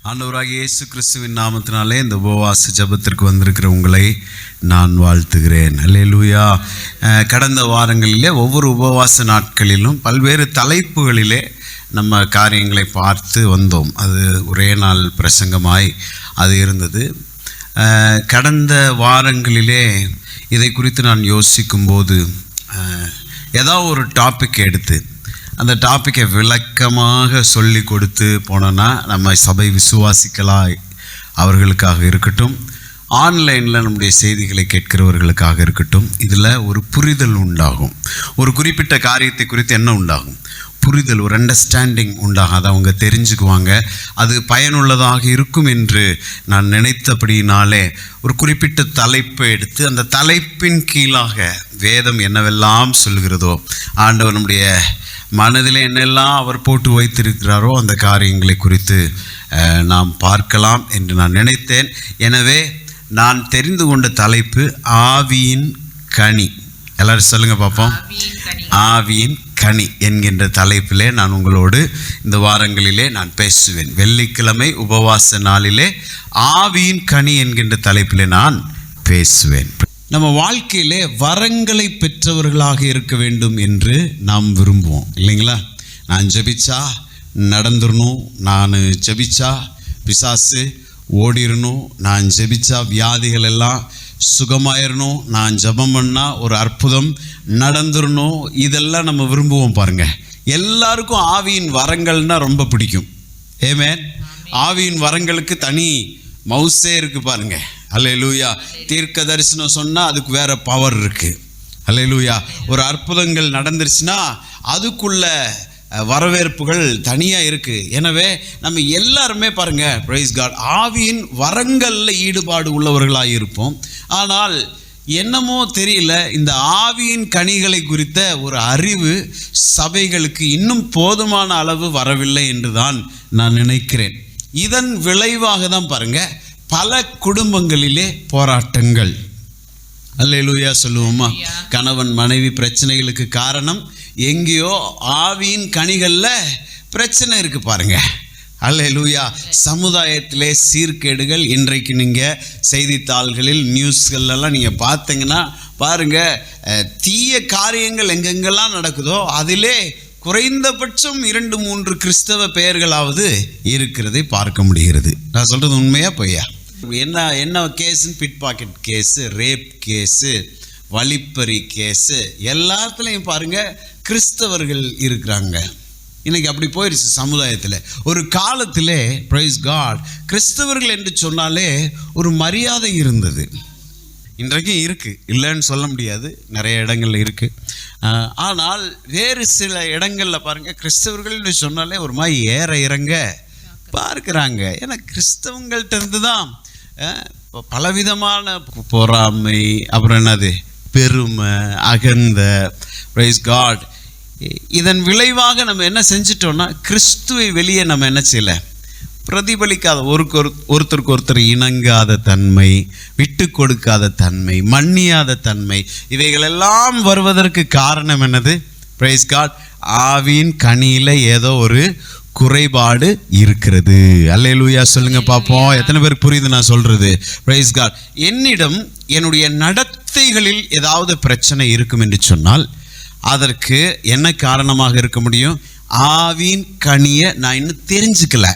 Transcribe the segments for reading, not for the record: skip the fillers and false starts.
ஆண்டவராகிய இயேசு கிறிஸ்துவின் நாமத்தினாலே இந்த உபவாச ஜெபத்திற்கு வந்திருக்கிற உங்களை நான் வாழ்த்துகிறேன். அல்லேலூயா. கடந்த வாரங்களிலே ஒவ்வொரு உபவாச நாட்களிலும் பல்வேறு தலைப்புகளிலே நம்ம காரியங்களை பார்த்து வந்தோம். அது ஒரே நாள் பிரசங்கமாய் அது இருந்தது. கடந்த வாரங்களிலே இதை குறித்து நான் யோசிக்கும்போது ஏதாவது ஒரு டாபிக் எடுத்து அந்த டாப்பிக்கை விளக்கமாக சொல்லி கொடுத்து போனோன்னா நம்ம சபை விசுவாசிகளாய் அவர்களுக்காக இருக்கட்டும், ஆன்லைனில் நம்முடைய செய்திகளை கேட்கிறவர்களுக்காக இருக்கட்டும், இதில் ஒரு புரிதல் உண்டாகும். ஒரு குறிப்பிட்ட காரியத்தை குறித்து என்ன உண்டாகும்? புரிதல், ஒரு அண்டர்ஸ்டாண்டிங் உண்டாகும். அதை அவங்க தெரிஞ்சுக்குவாங்க. அது பயனுள்ளதாக இருக்கும் என்று நான் நினைத்தபடினாலே ஒரு குறிப்பிட்ட தலைப்பை எடுத்து அந்த தலைப்பின் கீழாக வேதம் என்னவெல்லாம் சொல்கிறதோ, ஆண்டவர் நம்முடைய மனதில் என்னெல்லாம் அவர் போட்டு வைத்திருக்கிறாரோ அந்த காரியங்களை குறித்து நாம் பார்க்கலாம் என்று நான் நினைத்தேன். எனவே நான் தெரிந்து கொண்ட தலைப்பு ஆவியின் கனி. எல்லாரும் சொல்லுங்க பார்ப்போம். ஆவியின் கனி என்கின்ற தலைப்பிலே நான் உங்களோடு இந்த வாரங்களிலே நான் பேசுவேன். வெள்ளிக்கிழமை உபவாச நாளிலே ஆவியின் கனி என்கின்ற தலைப்பிலே நான் பேசுவேன். நம்ம வாழ்க்கையிலே வரங்களை பெற்றவர்களாக இருக்க வேண்டும் என்று நாம் விரும்புவோம் இல்லைங்களா? நான் ஜெபிச்சா நடந்துடணும், நான் ஜெபிச்சா பிசாசு ஓடிடணும், நான் ஜெபிச்சா வியாதிகள் எல்லாம் சுகமாயிடணும், நான் ஜெபம் பண்ணால் ஒரு அற்புதம் நடந்துடணும், இதெல்லாம் நம்ம விரும்புவோம். பாருங்க, எல்லாருக்கும் ஆவியின் வரங்கள்னால் ரொம்ப பிடிக்கும். ஆமென். ஆவியின் வரங்களுக்கு தனி மவுசே இருக்குது பாருங்க. அல்லேலூயா. தீர்க்க தரிசனம் சொன்னால் அதுக்கு வேற பவர் இருக்குது. அல்லேலூயா. ஒரு அற்புதங்கள் நடந்துருச்சுன்னா அதுக்குள்ள வரவேற்புகள் தனியாக இருக்குது. எனவே நம்ம எல்லாருமே பாருங்க, பிரைஸ் காட், ஆவியின் வரங்களில் ஈடுபாடு உள்ளவர்களாக இருப்போம். ஆனால் என்னமோ தெரியல, இந்த ஆவியின் கனிகளை குறித்த ஒரு அறிவு சபைகளுக்கு இன்னும் போதுமான அளவு வரவில்லை என்று தான் நான் நினைக்கிறேன். இதன் விளைவாக தான் பாருங்க பல குடும்பங்களிலே போராட்டங்கள். அல்லேலூயா சொல்லுவோமா? கணவன் மனைவி பிரச்சனைகளுக்கு காரணம் எங்கேயோ ஆவியின் கனிகளில் பிரச்சனை இருக்குது பாருங்க. அல்லேலூயா. சமுதாயத்திலே சீர்கேடுகள் இன்றைக்கு நீங்கள் செய்தித்தாள்களில் நியூஸ்கள்லாம் நீங்கள் பார்த்தீங்கன்னா பாருங்கள், தீய காரியங்கள் எங்கெங்கெல்லாம் நடக்குதோ அதிலே குறைந்தபட்சம் 2-3 கிறிஸ்தவ பெயர்களாவது இருக்கிறதை பார்க்க முடிகிறது. நான் சொல்கிறது உண்மையா பொய்யா? என்ன கேஸுன்னு, pickpocket case, rape case, வழிப்பறி கேஸு, எல்லாத்துலேயும் பாருங்கள் கிறிஸ்தவர்கள் இருக்கிறாங்க. இன்றைக்கி அப்படி போயிடுச்சு சமுதாயத்தில். ஒரு காலத்தில் பிரைஸ் காட் கிறிஸ்தவர்கள் என்று சொன்னாலே ஒரு மரியாதை இருந்தது. இன்றைக்கும் இருக்குது, இல்லைன்னு சொல்ல முடியாது, நிறைய இடங்களில் இருக்குது. ஆனால் வேறு சில இடங்களில் பாருங்கள், கிறிஸ்தவர்கள்னு சொன்னாலே ஒரு மாதிரி ஏற இறங்க பார்க்குறாங்க. ஏன்னா கிறிஸ்தவங்கள்ட்ட இருந்து தான் பலவிதமான பொறாமை, அப்புறம் என்னது பெருமை, அகந்த, பிரைஸ் காட். இதன் விளைவாக நம்ம என்ன செஞ்சிட்டோம்னா, கிறிஸ்துவை வெளியே நம்ம என்ன செய்யலை, பிரதிபலிக்காத, ஒருத்தருக்கு ஒருத்தர் இணங்காத தன்மை, விட்டு கொடுக்காத தன்மை, மன்னியாத தன்மை, இவைகளெல்லாம் வருவதற்கு காரணம் என்னது? பிரைஸ் காட், ஆவியின் கனியில் ஏதோ ஒரு குறைபாடு இருக்கிறது. அல்லேலூயா சொல்லுங்க பார்ப்போம். எத்தனை பேருக்கு புரியுது நான் சொல்றது? Praise God. என்னிடம் என்னுடைய நடத்தைகளில் ஏதாவது பிரச்சனை இருக்கும் என்று சொன்னால் அதற்கு என்ன காரணமாக இருக்க முடியும்? ஆவியின் கனியை நான் இன்னும் தெரிஞ்சுக்கல.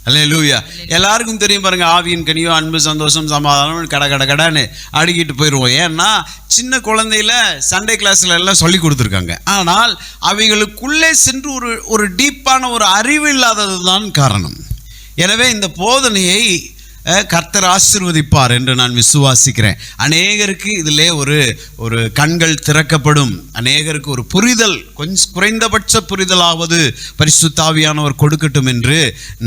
அல்லேலூயா. எல்லாருக்கும் தெரியும் பாருங்க, ஆவியின் கனியோ அன்பு, சந்தோஷம், சமாதானம், கடன்னு அடுக்கிட்டு போயிடுவோம். ஏன்னா சின்ன குழந்தையில சண்டே கிளாஸ்ல எல்லாம் சொல்லி கொடுத்துருக்காங்க. ஆனால் அவைகளுக்குள்ளே சென்று ஒரு டீப்பான ஒரு அறிவு இல்லாதது தான் காரணம். எனவே இந்த போதனையை கர்த்தர் ஆசீர்வதிப்பார் என்று நான் விசுவாசிக்கிறேன். அநேகருக்கு இதிலே ஒரு கண்கள் திறக்கப்படும். அநேகருக்கு ஒரு புரிதல், கொஞ்சம் குறைந்தபட்ச புரிதலாவது பரிசுத்த ஆவியானவர் கொடுக்கட்டும் என்று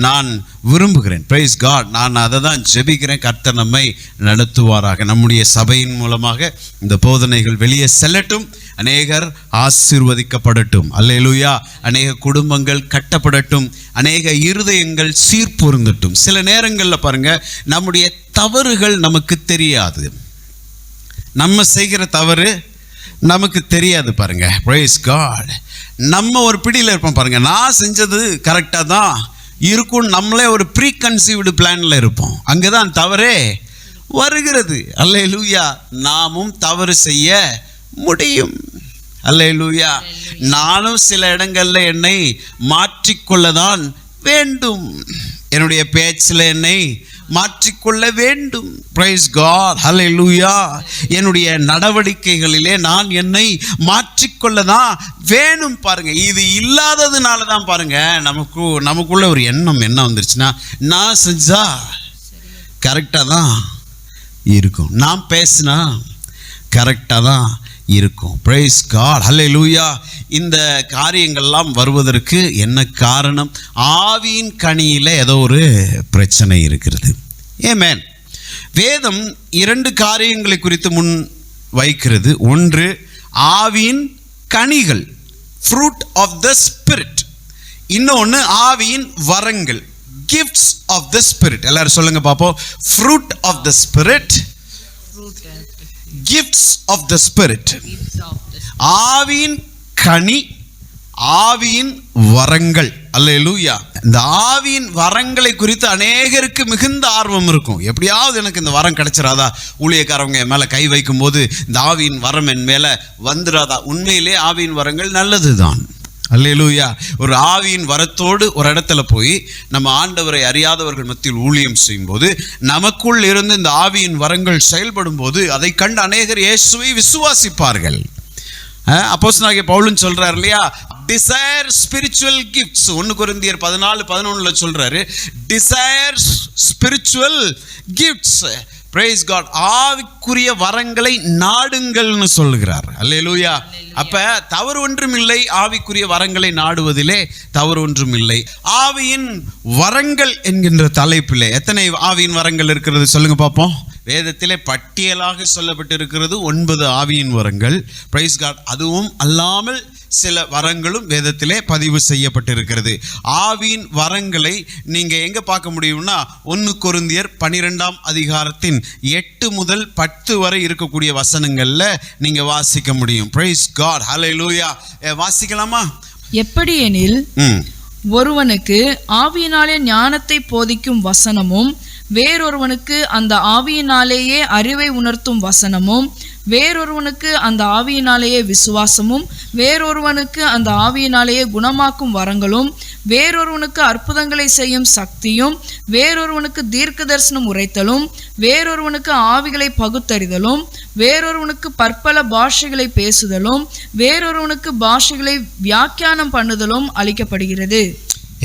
நான் விரும்புகிறேன். Praise God. நான் அதை தான் ஜெபிக்கிறேன். கர்த்தர் நம்மை நடத்துவாராக. நம்முடைய சபையின் மூலமாக இந்த போதனைகள் வெளியே செல்லட்டும். அநேகர் ஆசீர்வதிக்கப்படட்டும். அல்லேலூயா. அநேக குடும்பங்கள் கட்டப்படட்டும். அநேக இருதயங்கள் சீர்பொருந்தட்டும். சில நேரங்களில் பாருங்க, நம்முடைய தவறுகள் நமக்கு தெரியாது. நம்ம செய்கிற தவறு நமக்கு தெரியாது பாருங்க. Praise God. நம்ம ஒரு பிடியில் இருப்போம் பாருங்க, நான் செஞ்சது கரெக்டாக தான் இருக்கும். நம்மளே ஒரு ப்ரீ கன்சீவ்டு பிளான்ல இருப்போம். அங்கதான் தவறே வருகிறது. அல்லேலூயா. நாமும் தவறு செய்ய முடியும். அல்லேலூயா. நானும் சில இடங்கள்ல என்னை மாற்றிக்கொள்ளதான் வேண்டும். என்னுடைய பேச்சில் என்னை மாற்றிக்கொள்ள வேண்டும். Praise God. ஹல்லேலூயா. என்னுடைய நடவடிக்கைகளிலே நான் என்னை மாற்றிக்கொள்ளதான் வேணும். பாருங்க, இது இல்லாததுனால தான் பாருங்க நமக்குள்ள ஒரு எண்ணம் என்ன வந்துருச்சுன்னா, நான் செஞ்சா கரெக்டாக தான் இருக்கும், நான் பேசினா கரெக்டாக தான் இருக்கும். Praise God. ஹல்லேலூயா. இந்த காரியங்கள்லாம் வருவதற்கு என்ன காரணம்? ஆவியின் கனியில் ஏதோ ஒரு பிரச்சனை இருக்கிறது. ஆமென். வேதம் 2 காரியங்களை குறித்து முன் வைக்கிறது. ஒன்று ஆவியின் கனிகள், ஃப்ரூட் ஆஃப் த ஸ்பிரிட். இன்னொன்று ஆவியின் வரங்கள், கிஃப்ட்ஸ் ஆஃப் த ஸ்பிரிட். எல்லாரும் சொல்லுங்க பாப்போம். Fruit of the spirit, gifts of the spirit. ஆவியின் கனி, ஆவியின் வரங்கள். அல்லேலூயா. இந்த ஆவியின் வரங்களை குறித்து அநேகருக்கு மிகுந்த ஆர்வம் இருக்கும். எப்படியாவது எனக்கு இந்த வரம் கிடைச்சிடாதா, ஊழியக்காரவங்க என் மேலே கை வைக்கும் போது இந்த ஆவியின் வரம் என் மேலே வந்துடாதா? உண்மையிலே ஆவியின் வரங்கள் நல்லதுதான். அல்லேலூயா. ஒரு ஆவியின் வரத்தோடு ஒரு இடத்துல போய் நம்ம ஆண்டவரை அறியாதவர்கள் மத்தியில் ஊழியம் செய்யும்போது நமக்குள் இருந்து இந்த ஆவியின் வரங்கள் செயல்படும் போது அதை கண்டு அநேகர் இயேசுவை விசுவாசிப்பார்கள். அப்போஸ்தலனாகிய பவுல் சொல்றார் இல்லையா, டிசைர் ஸ்பிரிச்சுவல் கிஃப்ட்ஸ். 1 கொரிந்தியர் 14:11 சொல்றாரு, desire spiritual gifts. Praise God. ஆவிக்குரிய வரங்களை நாடுங்கள்னு சொல்லுகிறார். அல்லேலூயா. அப்ப தவறு ஒன்றும் இல்லை, ஆவிக்குரிய வரங்களை நாடுவதிலே தவறு ஒன்றும் இல்லை. ஆவியின் வரங்கள் என்கின்ற தலைப்பிலே எத்தனை ஆவியின் வரங்கள் இருக்கிறது சொல்லுங்க பார்ப்போம். வேதத்திலே பட்டியலாக சொல்லப்பட்டிருக்கிறது 9 ஆவியின் வரங்கள். Praise God. அதுவும் அல்லாமல் சில வரங்களும் வேதத்திலே பதிவு செய்யப்பட்டிருக்கிறது. ஆவியின் வரங்களை நீங்க எங்க பார்க்க முடியும்னா 1 கொரிந்தியர் 12ஆம் அதிகாரத்தின் 8 முதல் 10 வரை இருக்கக்கூடிய வசனங்கள்ல நீங்க வாசிக்க முடியும். Praise God. ஹல்லேலூயா. வாசிக்கலாமா? எப்படி எனில், ஒருவனுக்கு ஆவியினாலே ஞானத்தை போதிக்கும் வசனமும், வேறொருவனுக்கு அந்த ஆவியினாலேயே அறிவை உணர்த்தும் வசனமும், வேறொருவனுக்கு அந்த ஆவியினாலேயே விசுவாசமும், வேறொருவனுக்கு அந்த ஆவியினாலேயே குணமாக்கும் வரங்களும், வேறொருவனுக்கு அற்புதங்களை செய்யும் சக்தியும், வேறொருவனுக்கு தீர்க்க தரிசனம் உரைத்தலும், வேறொருவனுக்கு ஆவிகளை பகுத்தறிதலும், வேறொருவனுக்கு பற்பல பாஷைகளை பேசுதலும், வேறொருவனுக்கு பாஷைகளை வியாக்கியானம் பண்ணுதலும் அளிக்கப்படுகிறது.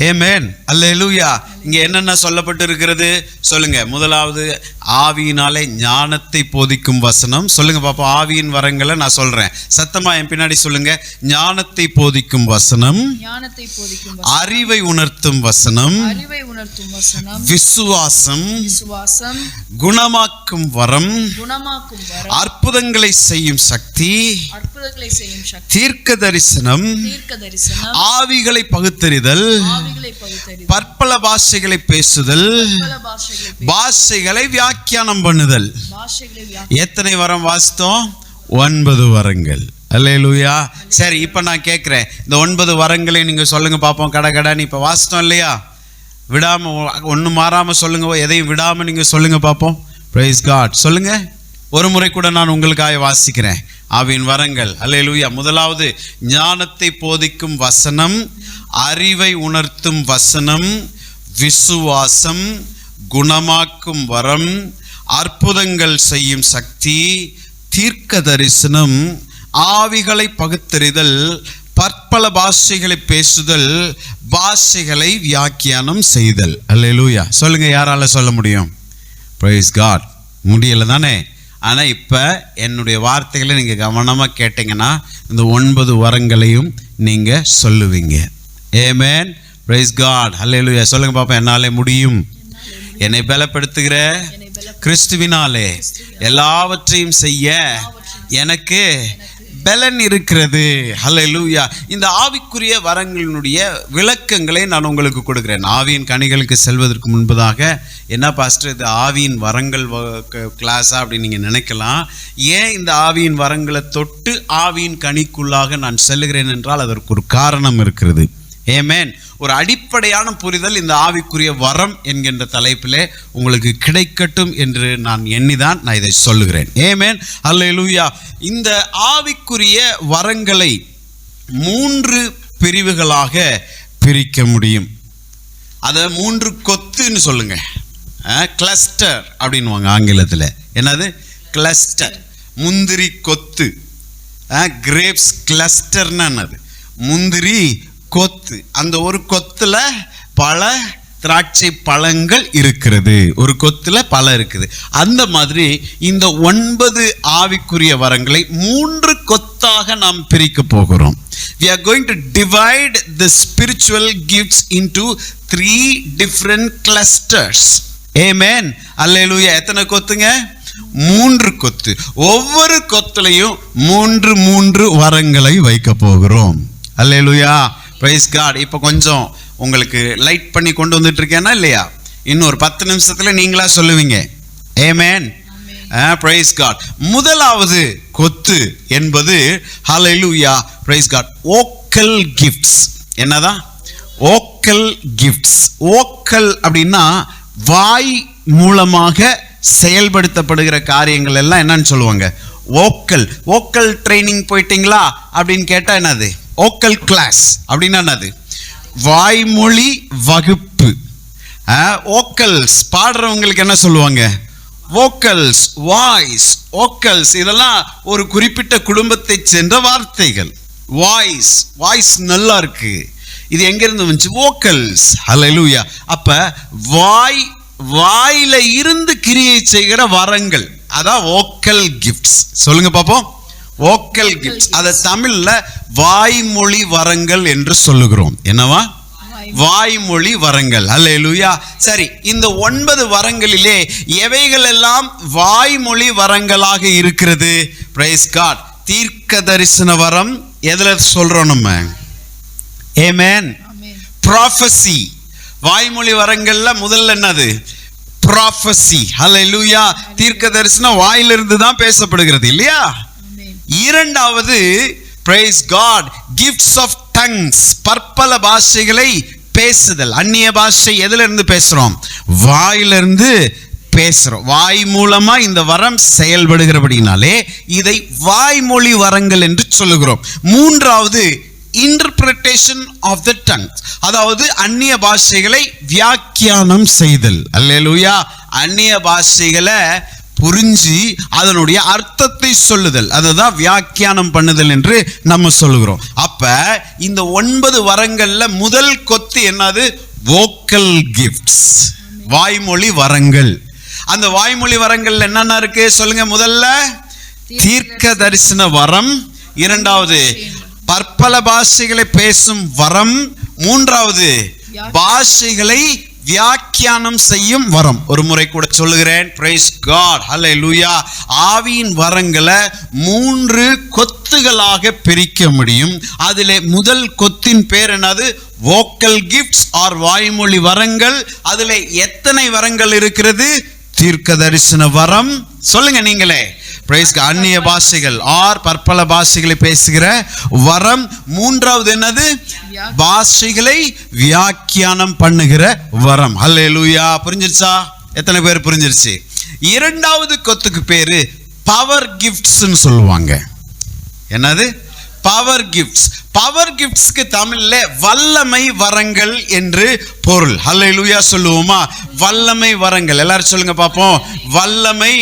ஆமென். அல்லேலூயா. இங்க என்னென்ன சொல்லப்பட்டு இருக்கிறது சொல்லுங்க. முதலாவது ஆவியினாலே ஞானத்தை போதிக்கும் வசனம். சொல்லுங்க பாப்பா. ஆவியின் வரங்களை நான் சொல்றேன், சத்தமா என் பின்னாடி சொல்லுங்க. ஞானத்தை போதிக்கும் வசனம், ஞானத்தை போதிக்கும் அறிவை உணர்த்தும் வசனம், அறிவை உணர்த்தும் வசனம், விசுவாசம், விசுவாசம், குணமாக்கும் வரம், குணமாக்கும் வரம், அற்புதங்களை செய்யும் சக்தி, அற்புதங்களை செய்யும் சக்தி, தீர்க்க தரிசனம், தீர்க்க தரிசனம், ஆவிகளை பகுத்தறிதல், ஆவிகளை பகுத்தறிதல், பற்பல பாஷைகளை பேசுதல், பல பாஷைகளை பாஷைகளை வியாக்கியானம் பண்ணுதல். பாஷைகளை எத்தனை வரம் வாசித்தோம்? 9 வரங்கள். அல்லேலூயா. சரி, இப்ப நான் கேட்கிறேன், இந்த 9 வரங்களை நீங்க சொல்லுங்க பாப்போம். கடகடான்னு இப்ப வாசித்தோம் இல்லையா? விடாம ஒன்னும் மாறாம சொல்லுங்க. எதையும் விடாம நீங்க சொல்லுங்க பாப்போம். Praise God. சொல்லுங்க. ஒரு முறை கூட நான் உங்களுக்காக வாசிக்கிறேன். ஆவியின் வரங்கள். அல்லேலூயா. முதலாவது ஞானத்தை போதிக்கும் வசனம், அறிவை உணர்த்தும் வசனம், விசுவாசம், குணமாக்கும் வரம், அற்புதங்கள் செய்யும் சக்தி, தீர்க்க தரிசனம், ஆவிகளை பகுத்தறிதல், பற்பல பாஷைகளை பேசுதல், பாஷைகளை வியாக்கியானம் செய்தல். அல்லேலூயா. சொல்லுங்க, யாரால சொல்ல முடியும்? Praise God. முடியல தானே? ஆனா இப்ப என்னுடைய வார்த்தைகளை நீங்க கவனமா கேட்டீங்கன்னா இந்த 9 வரங்களையும் நீங்க சொல்லுவீங்க. ஆமென். Praise God. அல்லேலூயா. சொல்லுங்க பாப்பா. என்னாலே முடியும், என்னை பலப்படுத்துகிற கிறிஸ்துவினாலே எல்லாவற்றையும் செய்ய எனக்கு பலன் இருக்கிறது. ஹல்லேலூயா. இந்த ஆவிக்குரிய வரங்களினுடைய விளக்கங்களை நான் உங்களுக்கு கொடுக்கிறேன். ஆவியின் கனிகளுக்கு செல்வதற்கு முன்பதாக, என்ன பாஸ்டர் இது ஆவியின் வரங்கள் கிளாஸா அப்படின்னு நீங்க நினைக்கலாம். ஏன் இந்த ஆவியின் வரங்களை தொட்டு ஆவியின் கனிக்குள்ளாக நான் செல்லுகிறேன் என்றால் அதற்கு ஒரு காரணம் இருக்கிறது. ஆமென். ஒரு அடிப்படையான புரிதல் இந்த ஆவிக்குரிய வரம் என்கின்ற தலைப்பிலே உங்களுக்கு கிடைக்கட்டும் என்று நான் எண்ணிதான் நான் இதை சொல்லுகிறேன். ஆமென், அல்லேலூயா. இந்த ஆவிக்குரிய வரங்களை 3 பிரிவுகளாக பிரிக்க முடியும். அதை 3 கொத்துன்னு சொல்லுங்க, கிளஸ்டர் அப்படின்வாங்க ஆங்கிலத்தில். என்னது? கிளஸ்டர். முந்திரி கொத்து, கிரேப்ஸ் கிளஸ்டர்னா என்னது? முந்திரி கொத்து. அந்த ஒரு கொத்துல பல திராட்சை பழங்கள் இருக்கிறது, ஒரு கொத்துல பல இருக்குது. அந்த மாதிரி இந்த 9 ஆவிக்குரிய வரங்களை 3 கொத்தாக நாம் பிரிக்க போகிறோம். We are going to divide the spiritual gifts into 3 different clusters. Amen, அல்லேலூயா. எத்தனை கொத்துங்க? 3 கொத்து. ஒவ்வொரு கொத்துலையும் 3 வரங்களை வைக்க போகிறோம். அல்லேலூயா, praise God. இப்போ கொஞ்சம் உங்களுக்கு லைட் பண்ணி கொண்டு வந்துட்டு இருக்கேனா இல்லையா? இன்னொரு 10 நிமிஷத்துல நீங்களா சொல்லுவீங்க. ஆமென், praise God. முதலாவது கொத்து என்பது ஹalleluya, praise God, vocal gifts. என்னதான்? vocal gifts. vocal அப்படின்னா வாய் மூலமாக செயல்படுத்தப்படுகிற காரியங்கள் எல்லாம் என்னன்னு சொல்லுவாங்க? vocal. vocal ட்ரைனிங் போயிட்டீங்களா அப்படின்னு கேட்டா என்னது? vocal கிளாஸ் அப்படின்னா என்னது? வாய்மொழி வகுப்பு. வோக்கல்ஸ் பாடுறவங்களுக்கு என்ன சொல்லுவாங்க? Vocals, voice, vocals. இதெல்லாம் ஒரு குறிப்பிட்ட குடும்பத்தை சேர்ந்த வார்த்தைகள். வாய்ஸ், வாய்ஸ் நல்லா இருக்கு, இது எங்க இருந்து வந்துச்சு? வோக்கல்ஸ். ஹல்லேலூயா. அப்ப வாயில இருந்து கிரியை செய்கிற வரங்கள், அதான் வோக்கல் கிஃப்ட்ஸ். சொல்லுங்க பாப்போம். Vocal gifts. அதை தமிழ்ல வாய்மொழி வரங்கள் என்று சொல்லுகிறோம். என்னவா? வாய்மொழி வரங்கள். அல்லேலூயா. சரி, இந்த 9 வரங்களிலே எவைகள் எல்லாம் வாய்மொழி வரங்களாக இருக்கிறது? Praise God. தீர்க்க தரிசன வரம் எதுல சொல்றோம் நம்ம? ஆமென். ப்ராஃபசி. வாய்மொழி வரங்கள்ல முதல்ல என்னது? ப்ராஃபசி. அல்லேலூயா. தீர்க்க தரிசனம் வாயிலிருந்து தான் பேசப்படுகிறது இல்லையா? இரண்டாவது praise God, gifts of tongues, பற்பல பாஷைகளை பேசுதல். அந்நிய பாஷை எதுல இருந்து பேசுறோம்? வாயிலிருந்து பேசுறோம். வாய் மூலமா இந்த வரம் செயல்படுகிறபடினாலே இதை வாய்மொழி வரங்கள் என்று சொல்லுகிறோம். மூன்றாவது interpretation of the tongues, அதாவது அந்நிய பாஷைகளை வியாக்கியானம் செய்தல். அல்லேலூயா. அந்நிய பாஷைகளை புரிஞ்சு அதனுடைய அர்த்தத்தை சொல்லுதல், அதுதான் வியாக்கியானம் பண்ணுதல் என்று நம்ம சொல்லுகிறோம். அப்ப இந்த 9 வரங்கள்ல முதல் கொத்து என்னது? வோக்கல் கிஃப்ட்ஸ், வாய்மொழி வரங்கள். அந்த வாய்மொழி வரங்கள் என்னென்ன இருக்கு சொல்லுங்க? முதல்ல தீர்க்க தரிசன வரம், இரண்டாவது பற்பல பாஷைகளை பேசும் வரம், மூன்றாவது பாஷைகளை வியாக்கியானம் செய்யும் வரம். ஒரு முறை கூட சொல்லுகிறேன். praise God, hallelujah. ஆவியின் வரங்களை 3 கொத்துகளாக பிரிக்க முடியும். அதிலே முதல் கொத்தின் பேர் என்னது? vocal gifts ஆர் வாய்மொழி வரங்கள். அதிலே எத்தனை வரங்கள் இருக்கிறது? தீர்க்க தரிசன வரம். சொல்லுங்க நீங்களே. praise God. அந்நிய பாஷைகள் ஆர் பற்பல பாஷைகளை பேசுகிற வரம். மூன்றாவது என்னது? பாஷைகளை வியாக்கியானம் பண்ணுகிற வரம். ஹல்லேலூயா. புரிஞ்சிருச்சா? எத்தனை பேர் புரிஞ்சிருச்சு? இரண்டாவது கொத்துக்கு பேரு பவர் கிஃப்ட்ஸ்னு சொல்லுவாங்க. என்னது? Power gifts. பவர் கிஃப்ட்ஸ்க்கு தமிழ்ல வல்லமை வரங்கள் என்று பொருள். ஹல்லேலூயா சொல்லுவோமா? வல்லமை வரங்கள். எல்லாரும் சொல்லுங்க பாப்போம். வல்லமை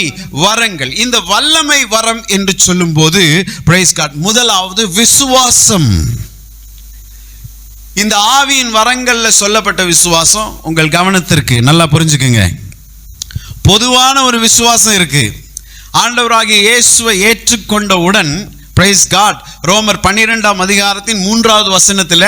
வரங்கள். இந்த வல்லமை வரம் என்று சொல்லும்போது பிரைஸ் காட், முதலாவது விசுவாசம். இந்த ஆவியின் வரங்கள்ல சொல்லப்பட்ட விசுவாசம் உங்கள் கவனத்திற்கு நல்லா புரிஞ்சுக்குங்க. பொதுவான ஒரு விசுவாசம் இருக்கு. ஆண்டவராகிய இயேசுவை ஏற்றுக்கொண்டவுடன் praise God, ரோமர் 12ஆம் அதிகாரத்தின் 3வது வசனத்துல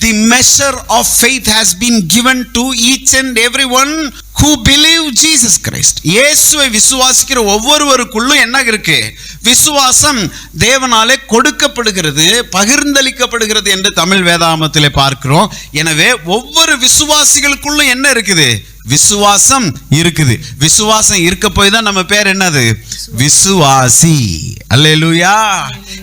the measure of faith has been given to each and everyone who believe Jesus Christ. இயேசுவை விசுவாசிக்கிற ஒவ்வொருவருக்குள்ளும் என்ன இருக்கு? விசுவாசம் தேவனாலே கொடுக்கப்படுகிறது, பகிர்ந்தளிக்கப்படுகிறது என்று தமிழ் வேதாகமத்திலே பார்க்கிறோம். எனவே ஒவ்வொரு விசுவாசிகளுக்குள்ளும் என்ன இருக்குது? விசுவாசம் இருக்குது. விசுவாசம் இருக்க போய் தான் நம்ம பேர் என்னது? விசுவாசி. அல்லேலூயா.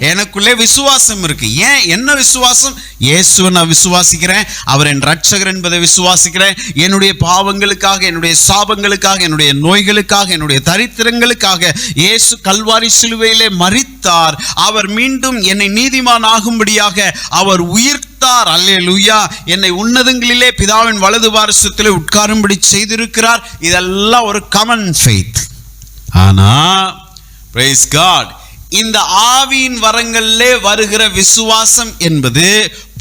எனக்குள்ளே விசுவாசம் இருக்கு. ஏன்? என்ன விசுவாசம்? இயேசுவை நான் விசுவாசிக்கிறேன், அவர் என் ரட்சகர் என்பதை விசுவாசிக்கிறேன். என்னுடைய பாவங்களுக்காக, என்னுடைய சாபங்களுக்காக, என்னுடைய நோய்களுக்காக, என்னுடைய தரித்திரங்களுக்காக இயேசு கல்வாரி சிலுவையிலே மரித்தார். அவர் மீண்டும் என்னை நீதிமான் ஆகும்படியாக அவர் உயிர்த்தார். அல்லேலூயா. என்னை உன்னதங்களிலே பிதாவின் வலது பாரசத்திலே உட்காரும்படி செய்திருக்கிறார். இதெல்லாம் ஒரு காமன் ஃபெய்த். ஆனா praise God, இந்த ஆவியின் வரங்களிலே வருகிற விசுவாசம் என்பது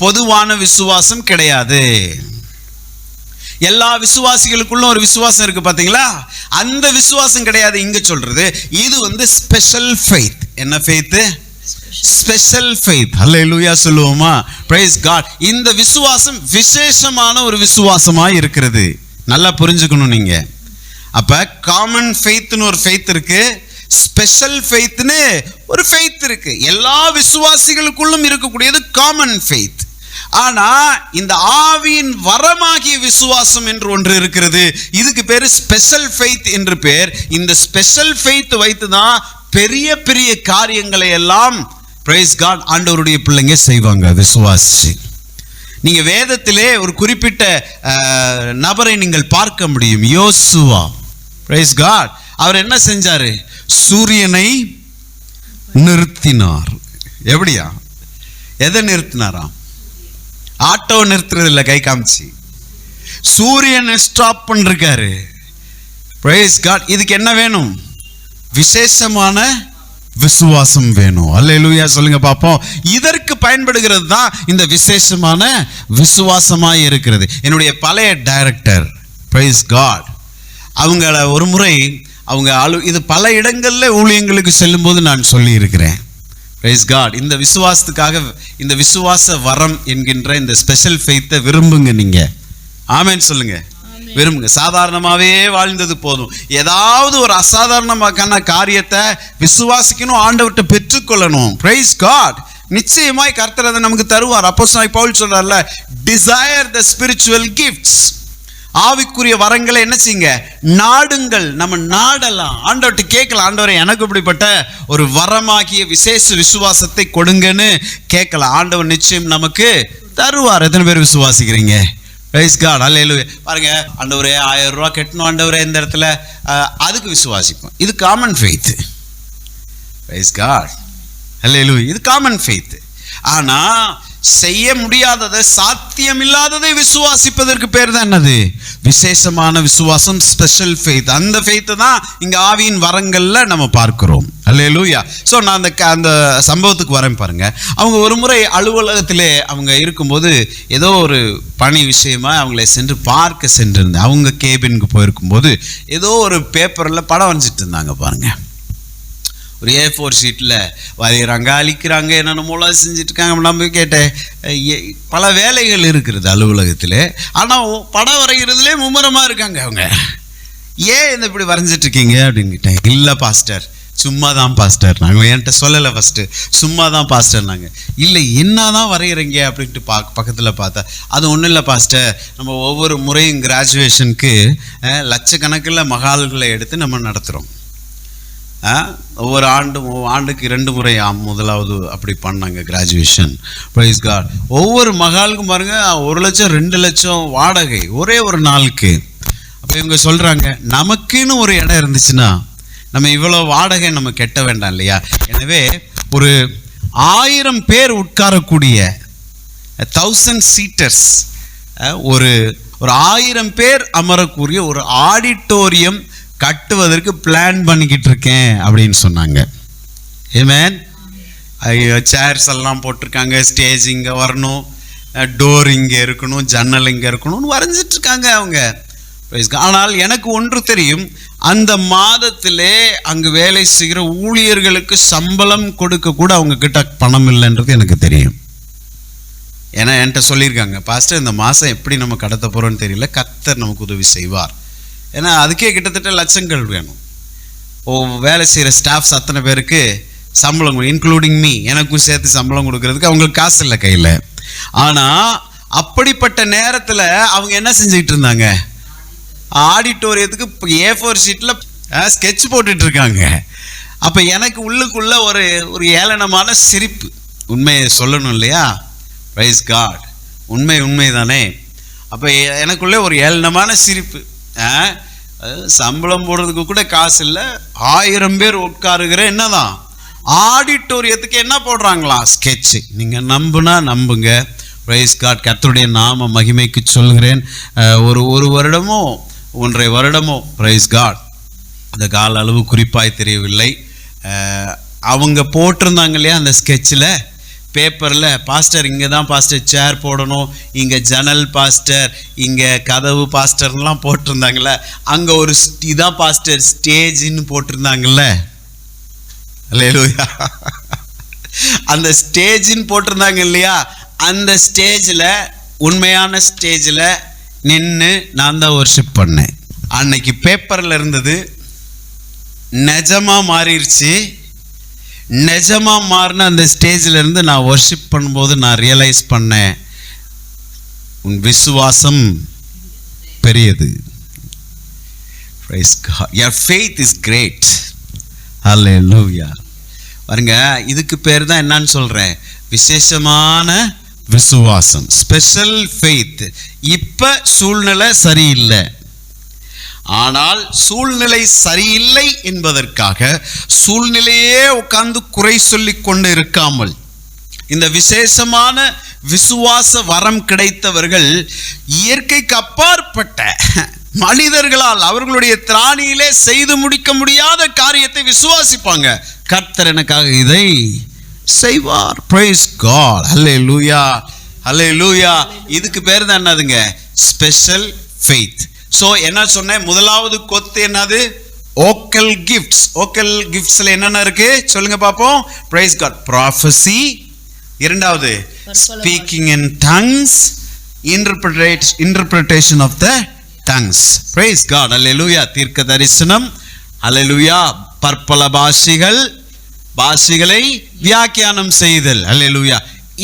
பொதுவான விசுவாசம் கிடையாது. எல்லா விசுவாசிகளுக்குள்ள ஒரு விசுவாசம் இருக்கு பாத்தீங்களா? அந்த விசுவாசம் கிடையாது இங்க சொல்றது. இது ஸ்பெஷல் ஃபெய்த். என்ன ஃபெய்த்? Special faith. அல்லேலூயா சொல்லுவோமா? praise God. இந்த விசுவாசம் விசேஷமான ஒரு விசுவாசமா இருக்கிறது. நல்லா புரிஞ்சுக்கணும் நீங்க. அப்ப காமன் ஃபெய்த்னு ஒரு ஃபெய்த் இருக்கு, ஸ்பெஷல் ஃபெய்த்னு ஒரு ஃபெய்த் இருக்கு. எல்லா விசுவாசிகளுக்குள்ளும் இருக்கக்கூடியது காமன் ஃபெய்த். ஆனா இந்த ஆவியின் வரமாகிய விசுவாசம் என்று ஒன்று இருக்கிறது. இதுக்கு பேரு ஸ்பெஷல் ஃபெய்த் என்று பேர். இந்த ஸ்பெஷல் ஃபெய்த் வைத்து தான் பெரிய பெரிய காரியங்களை எல்லாம் பிரைஸ் காட் ஆண்டவருடைய பிள்ளைங்க செய்வாங்க விசுவாசி. நீங்க வேதத்திலே ஒரு குறிப்பிட்ட நபரை நீங்கள் பார்க்க முடியும். யோசுவா. Price God. அவர் என்ன செஞ்சாரு? சூரியனை நிறுத்தினார். எப்படியா? எதை நிறுத்தினாராம்? ஆட்டோ நிறுத்துறது இல்லை, கை காமிச்சு சூரியனை ஸ்டாப் பண்ணிருக்காரு. Praise God. இதுக்கு என்ன வேணும்? விசேஷமான விசுவாசம் வேணும். அல்லேலூயா சொல்லுங்க பாப்போம். இதற்கு பயன்படுகிறது தான் இந்த விசேஷமான விசுவாசமாய் இருக்கிறது. என்னுடைய பழைய டைரக்டர் பிரைஸ் காட், அவங்கள ஒரு முறை இது பல இடங்கள்ல ஊழியங்களுக்கு செல்லும் போது நான் சொல்லி இருக்கிறேன். Praise God. இந்த விசுவாசத்துக்காக, இந்த விசுவாச வரம் என்கின்ற இந்த ஸ்பெஷல் ஃபெய்த்தை விரும்புங்க நீங்க. ஆமென் சொல்லுங்க. விரும்புங்க. சாதாரணமாவே வாழ்ந்தது போதும். ஏதாவது ஒரு அசாதாரணமான காரியத்தை விசுவாசிக்கணும், ஆண்டவர்கிட்ட பெற்றுக்கொள்ளணும். Praise God. நிச்சயமாய் கர்த்தர் அதை நமக்கு தருவார். அப்போஸ்தலனாகிய பவுல் சொல்றார்ல, டிசைர் தி ஸ்பிரிச்சுவல் கிஃப்ட்ஸ். ஆவிக்குரிய வரங்களை என்ன செய்யுங்க? நாடுங்கள். நம்ம நாடலாம், ஆண்டவர்கிட்ட கேட்கலாம். ஆண்டவரே எனக்கு இப்படிப்பட்ட ஒரு வரமாகிய விசேஷ விசுவாசத்தை கொடுங்கன்னு கேட்கலாம். ஆண்டவர் நிச்சயம் நமக்கு தருவார். எத்தனை பேர் விசுவாசிக்கிறீங்க? Praise God. அல்லேலூயா. பாருங்க, ஆண்டவரே 1000 ரூபாய் கட்டணும் ஆண்டவரே இந்த இடத்துல, அதுக்கு விசுவாசிப்போம். இது காமன் ஃபெய்த். Praise God. அல்லேலூயா. இது காமன் ஃபெய்த். ஆனா செய்ய முடியாததை, சாத்தியமில்லாததை விசுவாசிப்பதற்கு பேர் தான் என்னது? விசேஷமான விசுவாசம், ஸ்பெஷல் ஃபெய்த். அந்த ஃபெய்த்தை தான் இங்க ஆவியின் வரங்கள்ல நம்ம பார்க்கிறோம். அல்லேலூயா. ஸோ நான் அந்த சம்பவத்துக்கு வரேன் பாருங்க. அவங்க ஒரு முறை அலுவலகத்திலே அவங்க இருக்கும்போது ஏதோ ஒரு பணி விஷயமா அவங்களை சென்று பார்க்க சென்றிருந்தேன். அவங்க கேபினுக்கு போயிருக்கும்போது ஏதோ ஒரு பேப்பரில் படம் வரைஞ்சிட்டு இருந்தாங்க பாருங்க. ஒரு A4 ஷீட்டில் வரைகிறாங்க, அழிக்கிறாங்க, என்னென்னமோலாம் செஞ்சுட்டு இருக்காங்க. நம்ம கேட்டேன், பல வேலைகள் இருக்கிறது அலுவலகத்தில், ஆனால் படம் வரைகிறதுலே மும்முரமாக இருக்காங்க அவங்க. ஏன் இந்த இப்படி வரைஞ்சிட்டு இருக்கீங்க அப்படின்னு கேட்டேன். இல்லை பாஸ்டர், சும்மா தான் பாஸ்டர். நாங்கள் என்கிட்ட சொல்லலை ஃபஸ்ட்டு, சும்மா தான் பாஸ்டர். நாங்கள் இல்லை என்ன தான் வரைகிறீங்க அப்படின்ட்டு பக்கத்தில் பார்த்தா, அது ஒன்றும் இல்லை பாஸ்டர், நம்ம ஒவ்வொரு முறையும் கிராஜுவேஷனுக்கு லட்சக்கணக்கில் மகால்களை எடுத்து நம்ம நடத்துகிறோம். ஒவ்வொரு ஆண்டுக்கு 2 முறை முதலாவது அப்படி பண்ணாங்க கிராஜுவேஷன். Price God. ஒவ்வொரு மகாலுக்கும் பாருங்க 1 லட்சம் 2 லட்சம் வாடகை ஒரே ஒரு நாளுக்கு. அப்போ இவங்க சொல்றாங்க, நமக்குன்னு ஒரு இடம் இருந்துச்சுன்னா நம்ம இவ்வளோ வாடகை நம்ம கட்ட வேண்டாம் இல்லையா? எனவே ஒரு 1000 பேர் உட்காரக்கூடிய 1000 சீட்டர்ஸ், ஒரு 1000 பேர் அமரக்கூடிய ஒரு ஆடிட்டோரியம் கட்டுவதற்கு பிளான் பண்ணிக்கிட்டு இருக்கேன் அப்படின்னு சொன்னாங்க. ஆமென். சேர்ஸ் எல்லாம் போட்டிருக்காங்க, ஸ்டேஜ் இங்கே வரணும், டோர் இங்கே இருக்கணும், ஜன்னல் இங்கே இருக்கணும்னு வரைஞ்சிட்டு இருக்காங்க அவங்க. ஆனால் எனக்கு ஒன்று தெரியும், அந்த மாதத்திலே அங்கு வேலை செய்கிற ஊழியர்களுக்கு சம்பளம் கொடுக்க கூட அவங்க கிட்ட பணம் இல்லைன்றது எனக்கு தெரியும். ஏன்னா என்கிட்ட சொல்லியிருக்காங்க, பாஸ்டர் இந்த மாதம் எப்படி நம்ம கடத்த போகிறோன்னு தெரியல, கர்த்தர் நமக்கு உதவி செய்வார். ஏன்னா அதுக்கே கிட்டத்தட்ட லட்சங்கள் வேணும். வேலை செய்கிற ஸ்டாஃப்ஸ் அத்தனை பேருக்கு சம்பளம், இன்க்ளூடிங் மீ, எனக்கும் சேர்த்து சம்பளம் கொடுக்கறதுக்கு அவங்களுக்கு காசு இல்லை கையில். ஆனால் அப்படிப்பட்ட நேரத்தில் அவங்க என்ன செஞ்சுக்கிட்டு இருந்தாங்க? ஆடிட்டோரியத்துக்கு A4 ஷீட்டில் ஸ்கெட்ச் போட்டுட்டு இருக்காங்க. அப்போ எனக்கு உள்ளுக்குள்ள ஒரு ஏளனமான சிரிப்பு. உண்மையை சொல்லணும் இல்லையா? Praise God. உண்மை தானே. அப்போ எனக்குள்ளே ஒரு ஏளனமான சிரிப்பு. சம்பளம் போடுறதுக்கு கூட காசு இல்லை, 1000 பேர் உட்காருகிற என்னதான் ஆடிட்டோரியத்துக்கு என்ன போடுறாங்களாம்? ஸ்கெட்சு. நீங்கள் நம்புனா நம்புங்க. Praise God. கர்த்தருடைய நாம மகிமைக்கு சொல்கிறேன். ஒரு வருடமோ 1.5 வருடமோ, பிரைஸ் காட், அந்த கால அளவு குறிப்பாய் தெரியவில்லை, அவங்க போட்டிருந்தாங்க இல்லையா அந்த ஸ்கெட்சில், பேப்பரில், பாஸ்டர் இங்கே தான் பாஸ்டர் சேர் போடணும், இங்கே ஜன்னல் பாஸ்டர், இங்கே கதவு பாஸ்டர்லாம் போட்டிருந்தாங்கல்ல, அங்கே ஒரு இதான் பாஸ்டர் ஸ்டேஜின்னு போட்டிருந்தாங்கல்ல. அல்லேலூயா. அந்த ஸ்டேஜின்னு போட்டிருந்தாங்க இல்லையா, அந்த ஸ்டேஜில், உண்மையான ஸ்டேஜில் நின்று நான் தான் வர்ஷிப் பண்ணேன். அன்னைக்கு பேப்பரில் இருந்தது நிஜமாக மாறிடுச்சு. நிஜமாக மாறின அந்த ஸ்டேஜில் இருந்து நான் வர்ஷிப் பண்ணும்போது நான் ரியலைஸ் பண்ணேன், உன் விசுவாசம் பெரியது. Praise God. Your faith is great. Hallelujah. பாருங்க, இதுக்கு பேர் தான் என்னன்னு சொல்றேன், விசேஷமான விசுவாசம், ஸ்பெஷல் ஃபெய்த். இப்ப சூழ்நிலை சரியில்லை, ஆனால் சூழ்நிலை சரியில்லை என்பதற்காக சூழ்நிலையே உட்கார்ந்து குறை சொல்லி கொண்டு இருக்காமல், இந்த விசேஷமான விசுவாச வரம் கிடைத்தவர்கள் இயற்கைக்கு அப்பாற்பட்ட மனிதர்களால் அவர்களுடைய திராணியிலே செய்து முடிக்க முடியாத காரியத்தை விசுவாசிப்பாங்க. கர்த்தர் எனக்காக இதை செய்வார். Praise God. Hallelujah. Hallelujah. இதுக்கு பேர் தான் என்னதுங்க, ஸ்பெஷல் ஃபெய்த். ஸோ என்ன சொன்னேன், முதலாவது கொத்து என்னது, ஓக்கல் கிஃப்ட்ஸ். ஓக்கல் கிஃப்ட்ஸ்ல என்னென்ன இருக்கு சொல்லுங்க பார்ப்போம். Praise God. Prophecy. இரண்டாவது speaking in tongues, interpretation of the tongues. Praise God. Hallelujah. தீர்க்க தரிசனம். Hallelujah. பற்பல பாஷைகளை வியாக்கியானம் செய்தல். Hallelujah.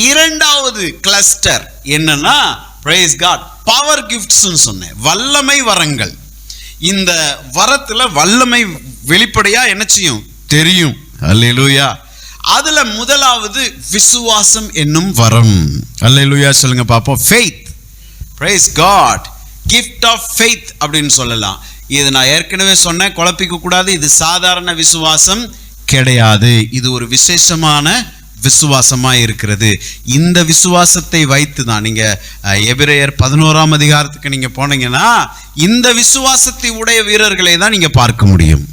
இரண்டாவது கிளஸ்டர் என்னன்னா, Praise God, பவர் கிஃப்ட்ஸ் சொன்னேன், வல்லமை வரங்கள். இந்த வரத்துல வல்லமை வெளிப்படையா என்ன செய்யும் தெரியும். Hallelujah. அதுல முதலாவது விசுவாசம் என்னும் வரம். Hallelujah சொல்லுங்க பாப்போம். Faith. Praise God. Gift of faith அப்படின்னு சொல்லலாம். இது நான் ஏற்கனவே சொன்னேன், குழப்பிக்க கூடாது. இது சாதாரண விசுவாசம் கிடையாது, இது ஒரு விசேஷமான விசுவாசமா இருக்கிறது. இந்த விசுவாசத்தை வைத்து தான் நீங்க எபிரேயர் 11ஆம் அதிகாரத்துக்கு நீங்க போனீங்கன்னா இந்த விசுவாசத்தை உடைய வீரர்களை தான் நீங்க பார்க்க முடியும்.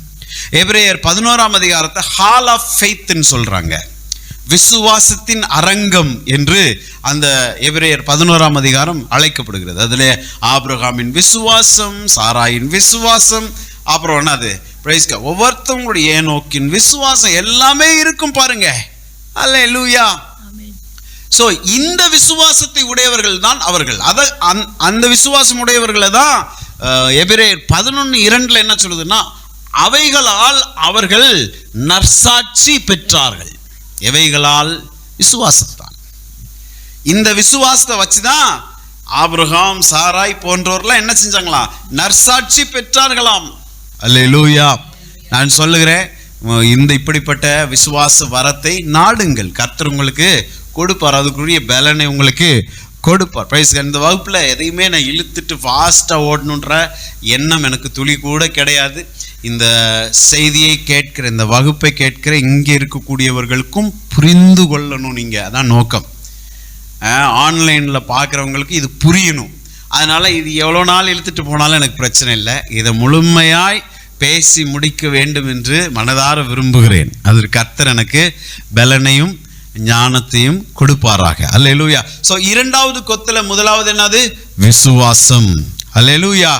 எபிரேயர் 11ஆம் அதிகாரத்தை ஹால் ஆஃப் ஃபெய்த்னு சொல்றாங்க, விசுவாசத்தின் அரங்கம் என்று அந்த எபிரேயர் 11ஆம் அதிகாரம் அழைக்கப்படுகிறது. அதுல ஆபிரகாமின் விசுவாசம், சாராயின் விசுவாசம், அப்புறம் என்னது, பிரைஸ் காட், ஒவ்வொருத்தவங்களுடைய ஏனோக்கின் விசுவாசம் எல்லாமே இருக்கும் பாருங்க. அல்லேலூயா. சோ இந்த விசுவாசத்தை உடையவர்கள் தான் அவர்கள். அந்த விசுவாசம் உடையவர்களை தான் எபிரேயர் 11:2 என்ன சொல்லுதுன்னா, அவைகளால் அவர்கள் நற்சாட்சி பெற்றார்கள். எவைகளால்? விசுவாசத்தான். இந்த விசுவாசத்தை வச்சுதான் ஆபிரகாம், சாராய் போன்றவர்கள்லாம் என்ன செஞ்சாங்களாம், நற்சாட்சி பெற்றார்களாம். அல்லேலூயா. நான் சொல்லுகிறேன், இந்த இப்படிப்பட்ட விசுவாச வரத்தை நாடுங்கள், கர்த்தர் உங்களுக்கு கொடுப்பார், அதுக்குரிய பலனை உங்களுக்கு கொடுப்பார். பிரைஸ். இந்த வகுப்புல எதையுமே நான் இழுத்துட்டு ஃபாஸ்டா ஓடணுன்ற எண்ணம் எனக்கு துளி கூட கிடையாது. இந்த செய்தியை கேட்கிற, இந்த வகுப்பை கேட்கிற இங்கே இருக்கக்கூடியவர்களுக்கும் புரிந்து கொள்ளணும் நீங்க, அதான் நோக்கம். ஆன்லைன்ல பார்க்குறவங்களுக்கு இது புரியணும். அதனால இது எவ்வளோ நாள் இழுத்துட்டு போனாலும் எனக்கு பிரச்சனை இல்லை, இதை முழுமையாய் பேசி முடிக்க வேண்டும் என்று மனதார விரும்புகிறேன். அதற்கு கர்த்தர் எனக்கு பலனையும் ஞானத்தையும் கொடுப்பாராக. அல்லேலூயா. சோ இரண்டாவது கொத்துல முதலாவது என்னது, விசுவாசம். அல்லேலூயா.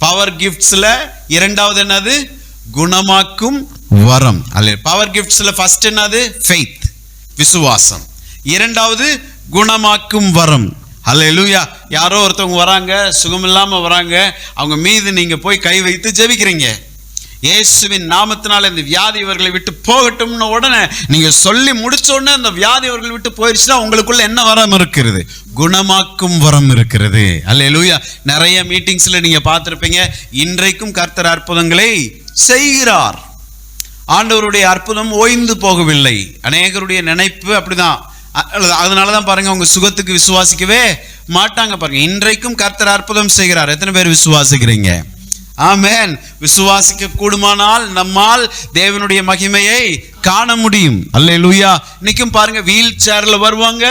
பவர் கிஃப்ட்ஸ்ல இரண்டாவது என்னது, குணமாக்கும் வரம். அல்ல, பவர் கிஃப்ட்ஸ்ல ஃபர்ஸ்ட் என்னது, ஃபெய்த், விசுவாசம். இரண்டாவது குணமாக்கும் வரம். அல்லேலூயா. யாரோ ஒருத்தவங்க வராங்க, சுகம் இல்லாம வராங்க, அவங்க மீது நீங்க போய் கை வைத்து ஜெபிக்கிறீங்க, இயேசுவின் நாமத்தினால இந்த வியாதி இவர்களை விட்டு போகட்டும்னு உடனே நீங்க சொல்லி முடிச்ச உடனே அந்த வியாதி இவர்களை விட்டு போயிடுச்சுன்னா உங்களுக்குள்ள என்ன வரம் இருக்கிறது, குணமாக்கும் வரம் இருக்கிறது. அல்லேலூயா. நிறைய மீட்டிங்ஸ்ல நீங்க பார்த்திருப்பீங்க, இன்றைக்கும் கர்த்தர் அற்புதங்களை செய்கிறார். ஆண்டவருடைய அற்புதம் ஓய்ந்து போகவில்லை. அநேகருடைய நினைப்பு அப்படிதான். அதனாலதான் பாருங்க, அவங்க சுகத்துக்கு விசுவாசிக்கவே மாட்டாங்க. பாருங்க, இன்றைக்கும் கர்த்தர் அற்புதம் செய்கிறார். எத்தனை பேர் விசுவாசிக்கிறீங்க? ஆமென். விசுவாசிக்க கூடுமானால் நம்மால் தேவனுடைய மகிமையை காண முடியும். அல்லேலூயா. இன்னைக்கும் பாருங்க, வீல் சேர்ல வருவாங்க.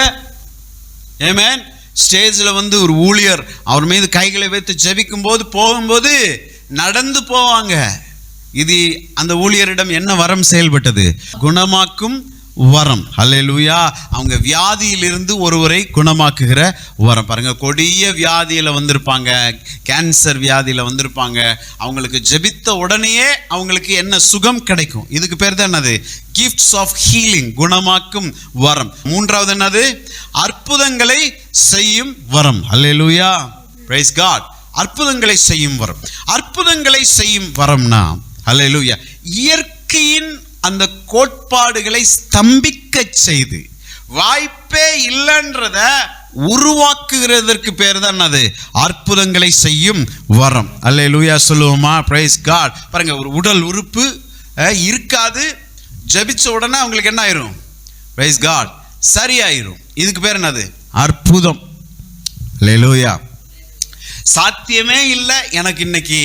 ஆமென். ஸ்டேஜ்ல வந்து ஒரு ஊழியர் அவர் மீது கைகளை வைத்து ஜெபிக்கும் போது போகும்போது நடந்து போவாங்க. இது அந்த ஊழியரிடம் என்ன வரம் செயல்பட்டது? குணமாக்கும் வரம். அல்லேலூயா. அவங்க வியாதியிலிருந்து ஒருவரை குணமாக்குகிற வரம். பாருங்க, கொடிய வியாதியில வந்திருப்பாங்க, கேன்சர் வியாதியில வந்திருப்பாங்க. அவங்களுக்கு ஜெபித்த உடனேயே அவங்களுக்கு என்ன சுகம் கிடைக்கும்? இதுக்கு பேர் தான் என்னது? கிஃப்ட்ஸ் ஆஃப் ஹீலிங், குணமாக்கும் வரம். மூன்றாவது என்னது? அற்புதங்களை செய்யும் வரம். அல்லேலூயா. Praise God. அற்புதங்களை செய்யும் வரம். அற்புதங்களை செய்யும் வரம்னா அல்லேலூயா, இயற்கையின் அந்த கோட்பாடுகளை ஸ்தம்பிக்க செய்து வாய்ப்பே இல்லைன்றத உருவாக்குகிறதற்கு பேர் தான் அது அற்புதங்களை செய்யும் வரம். அல்லேலூயா சொல்லுவோமா? Praise God. பாருங்க, ஒரு உடல் உறுப்பு இருக்காது, ஜெபிச்ச உடனே அவங்களுக்கு என்ன ஆயிரும்? பிரைஸ் காட், சரியாயிரும். இதுக்கு பேர் என்னது? அற்புதம். அல்லேலூயா. சாத்தியமே இல்லை, எனக்கு இன்னைக்கு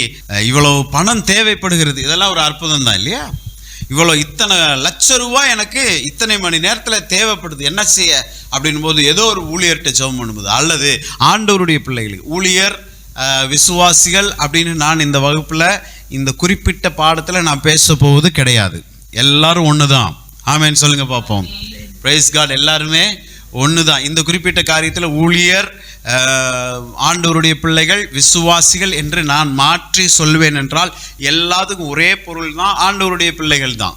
இவ்வளவு பணம் தேவைப்படுகிறது, இதெல்லாம் ஒரு அற்புதம் தான் இல்லையா? இவ்வளோ இத்தனை லட்சம் ரூபாய் எனக்கு இத்தனை மணி நேரத்தில் தேவைப்படுது, என்ன செய்ய அப்படின் போது ஏதோ ஒரு ஊழியர்கிட்ட ஜெபம் பண்ணும்போது, அல்லது ஆண்டவருடைய பிள்ளைகளுக்கு ஊழியர் விசுவாசிகள் அப்படின்னு நான் இந்த வகுப்பில் இந்த குறிப்பிட்ட பாடத்தில் நான் பேச போவது கிடையாது. எல்லாரும் ஒன்று தான். ஆமென் சொல்லுங்க பார்ப்போம். Praise God. எல்லாருமே ஒன்று தான். இந்த குறிப்பிட்ட காரியத்தில் ஊழியர், ஆண்டவருடைய பிள்ளைகள், விசுவாசிகள் என்று நான் மாற்றி சொல்வேன் என்றால் எல்லாத்துக்கும் ஒரே பொருள் தான், ஆண்டவருடைய பிள்ளைகள் தான்.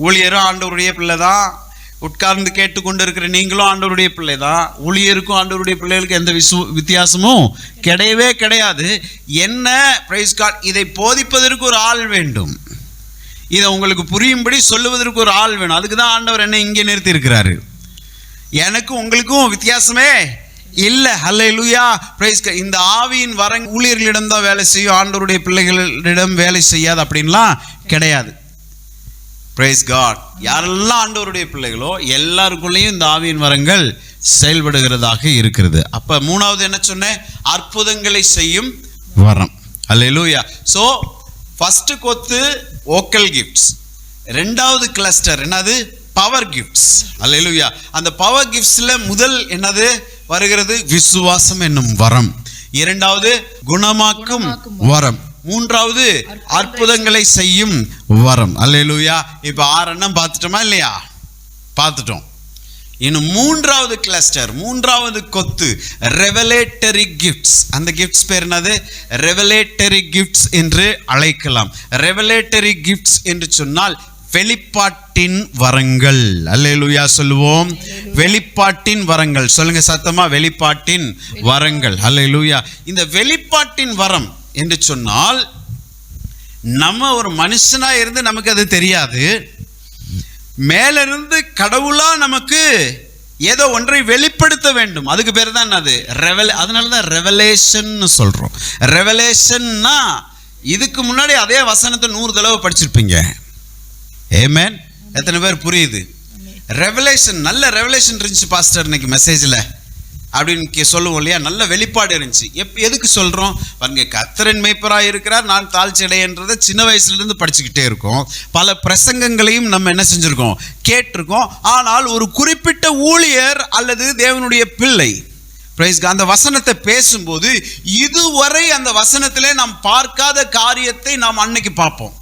ஊழியரும் ஆண்டவருடைய பிள்ளை தான், உட்கார்ந்து கேட்டுக்கொண்டு இருக்கிற நீங்களும் ஆண்டவருடைய பிள்ளை தான். ஊழியருக்கும் ஆண்டவருடைய பிள்ளைகளுக்கு எந்த வித்தியாசமும் கிடையவே கிடையாது. என்ன? Praise God. இதை போதிப்பதற்கு ஒரு ஆள் வேண்டும், இதை உங்களுக்கு புரியும்படி சொல்லுவதற்கு ஒரு ஆள் வேணும். அதுக்கு தான் ஆண்டவர் என்ன இங்கே நிறுத்தி இருக்கிறாரு. எனக்கும் உங்களுக்கும் வித்தியாசமே இல்லை. அல்லேலூயா. Praise God. இந்த ஆவியின் வரம் ஊழியர்களிடம் தான் வேலை செய்யும், ஆண்டவருடைய பிள்ளைகளிடம் வேலை செய்யாது அப்படின்லாம் கிடையாது. Praise God. யாரெல்லாம் ஆண்டவருடைய பிள்ளைகளோ எல்லாருக்குள்ளேயும் இந்த ஆவியின் வரங்கள் செயல்படுகிறதாக இருக்கிறது. அப்ப மூணாவது என்ன சொன்னேன்? அற்புதங்களை செய்யும் வரம். அல்லேலூயா. சோ ஃபர்ஸ்ட் கொத்து வோக்கல் கிஃப்ட்ஸ், ரெண்டாவது கிளஸ்டர் என்னது? Power gifts. அல்லேலூயா. அந்த பவர் கிஃப்ட்ஸ்ல முதல் என்னது வருகிறது? விசுவாசம் என்னும் வரம். இரண்டாவது குணமாக்கும் வரம். மூன்றாவது அற்புதங்களை செய்யும் வரம். அல்லேலூயா. இப்ப 6 எண்ணம் பார்த்துட்டோமா இல்லையா? பார்த்துட்டோம். இன்னும் மூன்றாவது கிளஸ்டர், மூன்றாவது கொத்து ரெவலேட்டரி கிஃப்ட்ஸ். அந்த கிஃப்ட்ஸ் பேர் என்னது? ரெவலேட்டரி கிஃப்ட்ஸ் என்று அழைக்கலாம். ரெவலேட்டரி கிஃப்ட்ஸ் என்று சொன்னால் வெளிப்பாட்டின் வரங்கள். அல்லேலூயா சொல்லுவோம். வெளிப்பாட்டின் வரங்கள். சொல்லுங்க சத்தமா, வெளிப்பாட்டின் வரங்கள். அல்லேலூயா. இந்த வெளிப்பாட்டின் வரம் என்று சொன்னால் நம்ம ஒரு மனுஷனா இருந்து நமக்கு அது தெரியாது, மேலிருந்து கடவுளா நமக்கு ஏதோ ஒன்றை வெளிப்படுத்த வேண்டும். அதுக்கு பேர் தான் என்னது? அதனாலதான் ரெவலேஷன் சொல்றோம். ரெவலேஷன்னா இதுக்கு முன்னாடி அதே வசனத்தை 100 தடவை படிச்சிருப்பீங்க. ஆமென். எத்தனை பேர் புரியுது? ரெவலேஷன், நல்ல ரெவலேஷன் இருந்துச்சு பாஸ்டர் இன்னைக்கு மெசேஜில் அப்படின்னு சொல்லுவோம் இல்லையா? நல்ல வெளிப்பாடு இருந்துச்சு. எதுக்கு சொல்கிறோம்? பாருங்க, கர்த்தரின் மேய்ப்பராக இருக்கிறார், நான் தாழ்ச்சியடைன்றதை சின்ன வயசுலேருந்து படிச்சுக்கிட்டே இருக்கோம். பல பிரசங்கங்களையும் நம்ம என்ன செஞ்சுருக்கோம்? கேட்டிருக்கோம். ஆனால் ஒரு குறிப்பிட்ட ஊழியர் அல்லது தேவனுடைய பிள்ளை அந்த வசனத்தை பேசும்போது இதுவரை அந்த வசனத்திலே நாம் பார்க்காத காரியத்தை நாம் அன்னைக்கு பார்ப்போம்.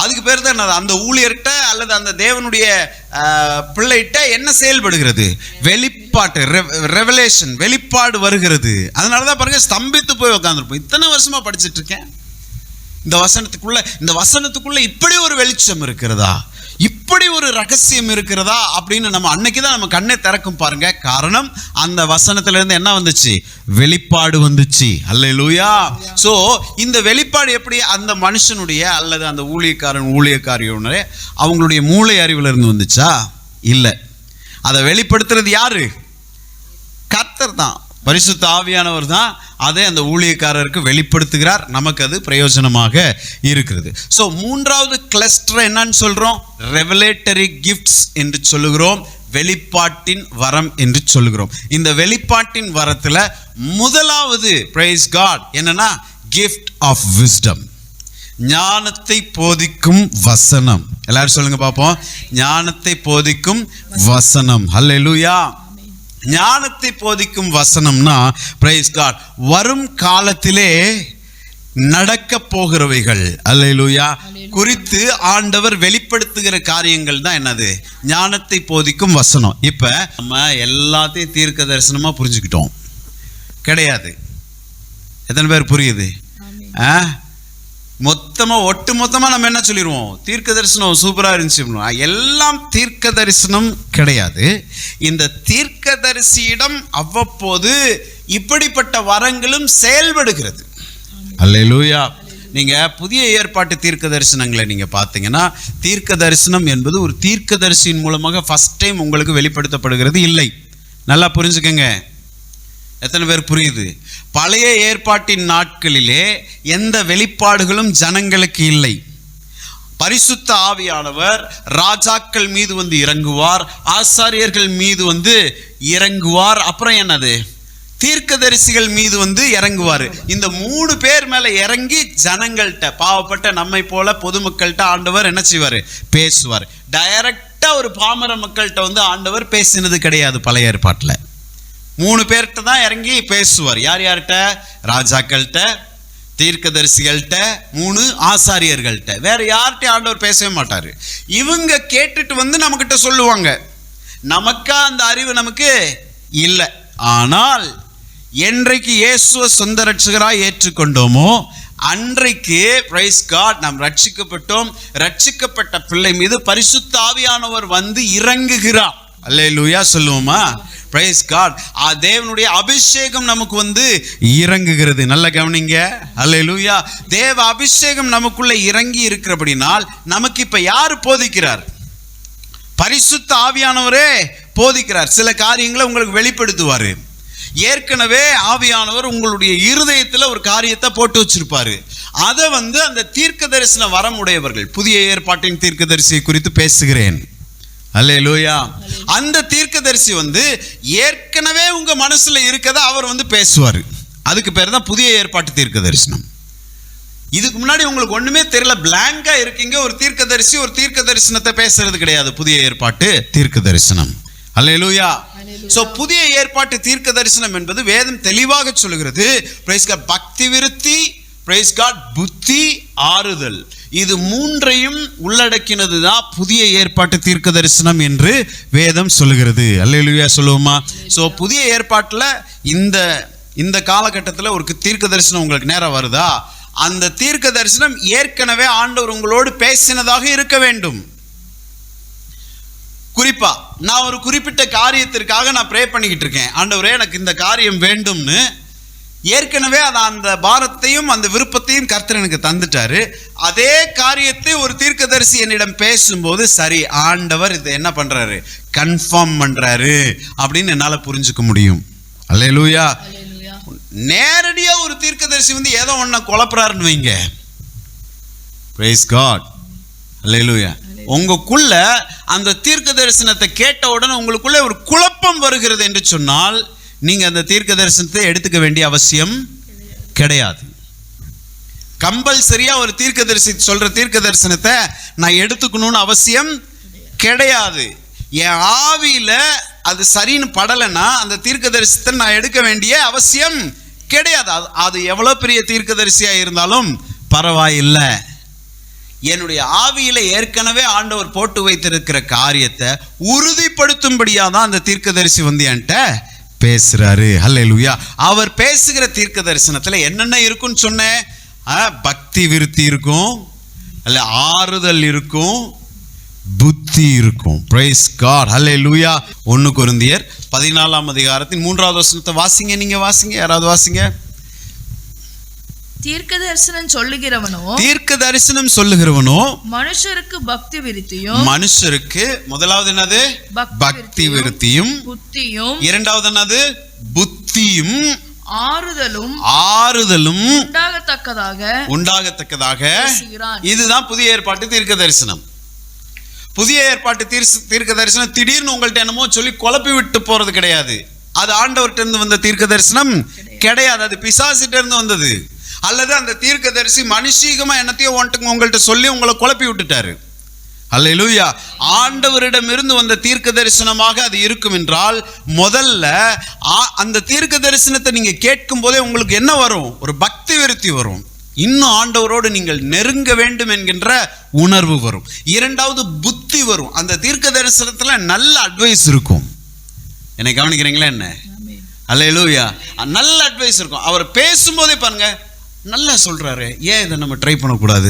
அதுக்கு பேர் தான் அந்த ஊழியர்கிட்ட அல்லது அந்த தேவனுடைய பிள்ளைகிட்ட என்ன செயல்படுகிறது? வெளிப்பாட்டு, ரெவலேஷன், வெளிப்பாடு வருகிறது. அதனால தான் பாருங்க, ஸ்தம்பித்து போய் உட்காந்துருப்போம். இத்தனை வருஷமா படிச்சுட்டு இருக்கேன், இந்த வசனத்துக்குள்ள இப்படி ஒரு வெளிச்சம் இருக்கிறதா, இப்படி ஒரு ரகசியம் இருக்கிறதா அப்படின்னு நம்ம அன்னைக்கு தான் நம்ம கண்ணை திறக்கும் பாருங்க. காரணம், அந்த வசனத்துல இருந்து என்ன வந்துச்சு? வெளிப்பாடு வந்துச்சு. அல்லேலூயா. சோ இந்த வெளிப்பாடு எப்படி? அந்த மனுஷனுடைய அல்லது அந்த ஊழியக்காரியோட அவங்களுடைய மூளை அறிவுல இருந்து வந்துச்சா? இல்லை. அதை வெளிப்படுத்துறது யாரு? கர்த்தர் தான். பரிசுத்த ஆவியானவர் தான் அதை அந்த ஊழியக்காரருக்கு வெளிப்படுத்துகிறார். நமக்கு அது பிரயோஜனமாக இருக்கிறது. ஸோ மூன்றாவது கிளஸ்டர் என்னன்னு சொல்றோம்? ரெவலேட்டரி கிஃப்ட்ஸ் என்று சொல்லுகிறோம், வெளிப்பாட்டின் வரம் என்று சொல்லுகிறோம். இந்த வெளிப்பாட்டின் வரத்துல முதலாவது பிரைஸ் காட் என்னன்னா கிஃப்ட் ஆஃப் விஸ்டம், ஞானத்தை போதிக்கும் வசனம். எல்லாரும் சொல்லுங்க பாப்போம், ஞானத்தை போதிக்கும் வசனம். ஹல்லேலூயா. ஞானத்தை போதிக்கும் வசனம்னா பிரைஸ் காட் வரும் காலத்திலே நடக்க போகிறவைகள் அல்லேலூயா குறித்து ஆண்டவர் வெளிப்படுத்துகிற காரியங்கள் தான் என்னது? ஞானத்தை போதிக்கும் வசனம். இப்ப நம்ம எல்லாத்தையும் தீர்க்க தரிசனமா புரிஞ்சுக்கிட்டோம் கிடையாது. எத்தனை பேர் புரியுது? ஒட்டு மொத்தமா நம்ம என்ன சொல்லிடுவோம்? தீர்க்க தரிசனம் சூப்பரா இருந்துச்சு. எல்லாம் தீர்க்க தரிசனம் கிடையாது. இந்த தீர்க்க தரிசியிடம் அவ்வப்போது இப்படிப்பட்ட வரங்களும் செயல்படுகிறது. அல்லேலூயா. நீங்க புதிய ஏற்பாட்டு தீர்க்க தரிசனங்களை நீங்க பார்த்தீங்கன்னா, தீர்க்க தரிசனம் என்பது ஒரு தீர்க்க தரிசியின் மூலமாக ஃபர்ஸ்ட் டைம் உங்களுக்கு வெளிப்படுத்தப்படுகிறது இல்லை. நல்லா புரிஞ்சுக்கங்க. எத்தனை பேர் புரியுது? பழைய ஏற்பாட்டின் நாட்களிலே எந்த வெளிப்பாடுகளும் ஜனங்களுக்கு இல்லை. பரிசுத்த ஆவியானவர் ராஜாக்கள் மீது வந்து இறங்குவார், ஆசாரியர்கள் மீது வந்து இறங்குவார், அப்புறம் என்னது தீர்க்கதரிசிகள் மீது வந்து இறங்குவார். இந்த 3 பேர் மேல இறங்கி ஜனங்கள்கிட்ட, பாவப்பட்ட நம்மை போல பொதுமக்கள்கிட்ட ஆண்டவர் என்ன செய்வார்? பேசுவார். டைரக்டா ஒரு பாமர மக்கள்கிட்ட வந்து ஆண்டவர் பேசினது கிடையாது. பழைய ஏற்பாட்டில் 3 பேர்கிட்ட தான் இறங்கி பேசுவார். யார் யார்கிட்ட? ராஜாக்கள்கிட்ட, தீர்க்கதரிசிகள்கிட்ட, 3 ஆசாரியர்கள்ட்ட. வேற யார்கிட்ட ஆண்டவர் பேசவே மாட்டார். இவங்க கேட்டுட்டு வந்து நம்மகிட்ட சொல்லுவாங்க. நமக்கா அந்த அறிவு நமக்கு இல்லை. ஆனால் என்றைக்கு இயேசுவை சொந்த ரட்சகராய் ஏற்றுக்கொண்டோமோ அன்றைக்கு பிரைஸ் காட் நாம் ரட்சிக்கப்பட்டோம். ரட்சிக்கப்பட்ட பிள்ளை மீது பரிசுத்த ஆவியானவர் வந்து இறங்குகிறார். அல்லேலூயா சொல்லுவோமா? Praise God. தேவனுடைய அபிஷேகம் நமக்கு வந்து இறங்குகிறது. நல்ல கவனிங்க. அல்லேலூயா. தேவ அபிஷேகம் நமக்குள்ள இறங்கி இருக்கிறபடினால் நமக்கு இப்ப யாரு போதிக்கிறார்? பரிசுத்த ஆவியானவரே போதிக்கிறார். சில காரியங்களை உங்களுக்கு வெளிப்படுத்துவாரு. ஏற்கனவே ஆவியானவர் உங்களுடைய இருதயத்துல ஒரு காரியத்தை போட்டு வச்சிருப்பாரு. அதை வந்து அந்த தீர்க்க தரிசன வரம் உடையவர்கள், புதிய ஏற்பாட்டின் தீர்க்கதரிசியை குறித்து பேசுகிறேன். அல்லேலூயா. அந்த தீர்க்கதரிசி வந்து ஏற்கனவே உங்க மனசுல இருக்கதை அவர் வந்து பேசுவாரு. அதுக்கு பேர் தான் புதிய ஏற்பாட்டு தீர்க்க தரிசனம். இதுக்கு முன்னாடி உங்களுக்கு ஒண்ணுமே தெரியல, பிளாங்கா இருக்கீங்க. ஒரு தீர்க்கதரிசி ஒரு தீர்க்க தரிசனத்தை பேசுறது கிடையாது. புதிய ஏற்பாட்டு தீர்க்க தரிசனம். அல்லேலூயா. சோ புதிய ஏற்பாட்டு தீர்க்க தரிசனம் என்பது வேதம் தெளிவாக சொல்லுகிறது. Praise God. பக்தி விருத்தி, பிரைஸ் காட், புத்தி ஆறுதல், இது 3ஐயும் உள்ளடக்கினது தான் புதிய ஏற்பாட்டு தீர்க்க தரிசனம் என்று வேதம் சொல்லுகிறது. அல்லேலூயா சொல்லுவோமா? சோ புதிய ஏற்பாட்டுல இந்த காலகட்டத்தில் ஒரு தீர்க்க தரிசனம் உங்களுக்கு நேரம் வருதா? அந்த தீர்க்க தரிசனம் ஏற்கனவே ஆண்டவர் உங்களோடு பேசினதாக இருக்க வேண்டும். குறிப்பா நான் ஒரு குறிப்பிட்ட காரியத்திற்காக நான் ப்ரே பண்ணிக்கிட்டு இருக்கேன். ஆண்டவரே எனக்கு இந்த காரியம் வேண்டும்னு ஏற்கனவே அந்த பாரத்தையும் அந்த விருப்பத்தையும் கர்த்தர் எனக்கு தந்துட்டாரு. அதே காரியத்தை ஒரு தீர்க்கதரிசி என்னிடம் பேசும்போது, சரி ஆண்டவர் இதை என்ன பண்றாரு? கன்ஃபார்ம் பண்றாரு அப்படின்னு என்னால புரிஞ்சுக்க முடியும். அல்லேலூயா. நேரடியா ஒரு தீர்க்கதரிசி வந்து ஏதோ ஒன்ன குழப்பறாருன்னு வைங்க. Praise God. அல்லேலூயா. உங்களுக்குள்ள அந்த தீர்க்க தரிசனத்தை கேட்ட உடனே உங்களுக்குள்ள ஒரு குழப்பம் வருகிறது என்று சொன்னால் நீங்க அந்த தீர்க்க தரிசனத்தை எடுத்துக்க வேண்டிய அவசியம் கிடையாது. கம்பல்சரியா ஒரு தீர்க்கதரிசி சொல்ற தீர்க்க தரிசனத்தை நான் எடுத்துக்கணும்னு அவசியம் கிடையாது. என் ஆவியில அது சரின்னு படலைன்னா அந்த தீர்க்க தரிசனத்தை நான் எடுக்க வேண்டிய அவசியம் கிடையாது. அது எவ்வளவு பெரிய தீர்க்கதரிசியா இருந்தாலும் பரவாயில்லை. என்னுடைய ஆவியில ஏற்கனவே ஆண்டவர் போட்டு வைத்திருக்கிற காரியத்தை உறுதிப்படுத்தும்படியா தான் அந்த தீர்க்கதரிசி வந்து என்கிட்ட பேசுறாரு. அல்லேலூயா. அவர் பேசுகிற தீர்க்க தரிசனத்துல என்னென்ன இருக்குன்னு சொன்னேன்? பக்தி விருத்தி இருக்கும், அல்ல ஆறுதல் இருக்கும், புத்தி இருக்கும். Praise God. அல்லேலூயா. 1 கொரிந்தியர் 14ஆம் அதிகாரத்தின் 3வது வசனத்தை வாசிங்க. நீங்க வாசிங்க, யாராவது வாசிங்க. தீர்க்க தரிசனம் சொல்லுகிறவனோ மனுஷருக்கு பக்தி விருத்தியும், மனுஷருக்கு முதலாவது என்னது? பக்தி விருத்தியும், புத்தியும், இரண்டாவது என்னது? புத்தியும் ஆறுதலும் உண்டாகத்தக்கதாக பேசுகிறான். இதுதான் புதிய ஏற்பாட்டு தீர்க்க தரிசனம். புதிய ஏற்பாட்டு தீர்க்க தரிசனம் திடீர்னு உங்கள்ட்ட என்னமோ சொல்லி குழப்பி விட்டு போறது கிடையாது. அது ஆண்டவர்கிட்ட இருந்து வந்த தீர்க்க தரிசனம் கிடையாது. அது பிசாசிட்ட இருந்து வந்தது. அல்லது அந்த தீர்க்க தரிசி மனுஷீகமா என்னத்தையோ உங்கள்கிட்ட சொல்லி உங்களை குழப்பி விட்டுட்டாரு. அல்லேலூயா. ஆண்டவரிடம் இருந்து வந்த தீர்க்க தரிசனமாக அது இருக்கும் என்றால், முதல்ல அந்த தீர்க்க தரிசனத்தை நீங்க கேட்கும் போதே உங்களுக்கு என்ன வரும்? ஒரு பக்தி விருத்தி வரும். இன்னும் ஆண்டவரோடு நீங்கள் நெருங்க வேண்டும் என்கின்ற உணர்வு வரும். இரண்டாவது புத்தி வரும். அந்த தீர்க்க தரிசனத்துல நல்ல அட்வைஸ் இருக்கும். என்னை கவனிக்கிறீங்களா என்ன? அல்லேலூயா. நல்ல அட்வைஸ் இருக்கும். அவர் பேசும்போதே பாருங்க, நல்லா சொல்றாரு, ஏன் இதை நம்ம ட்ரை பண்ணக்கூடாது,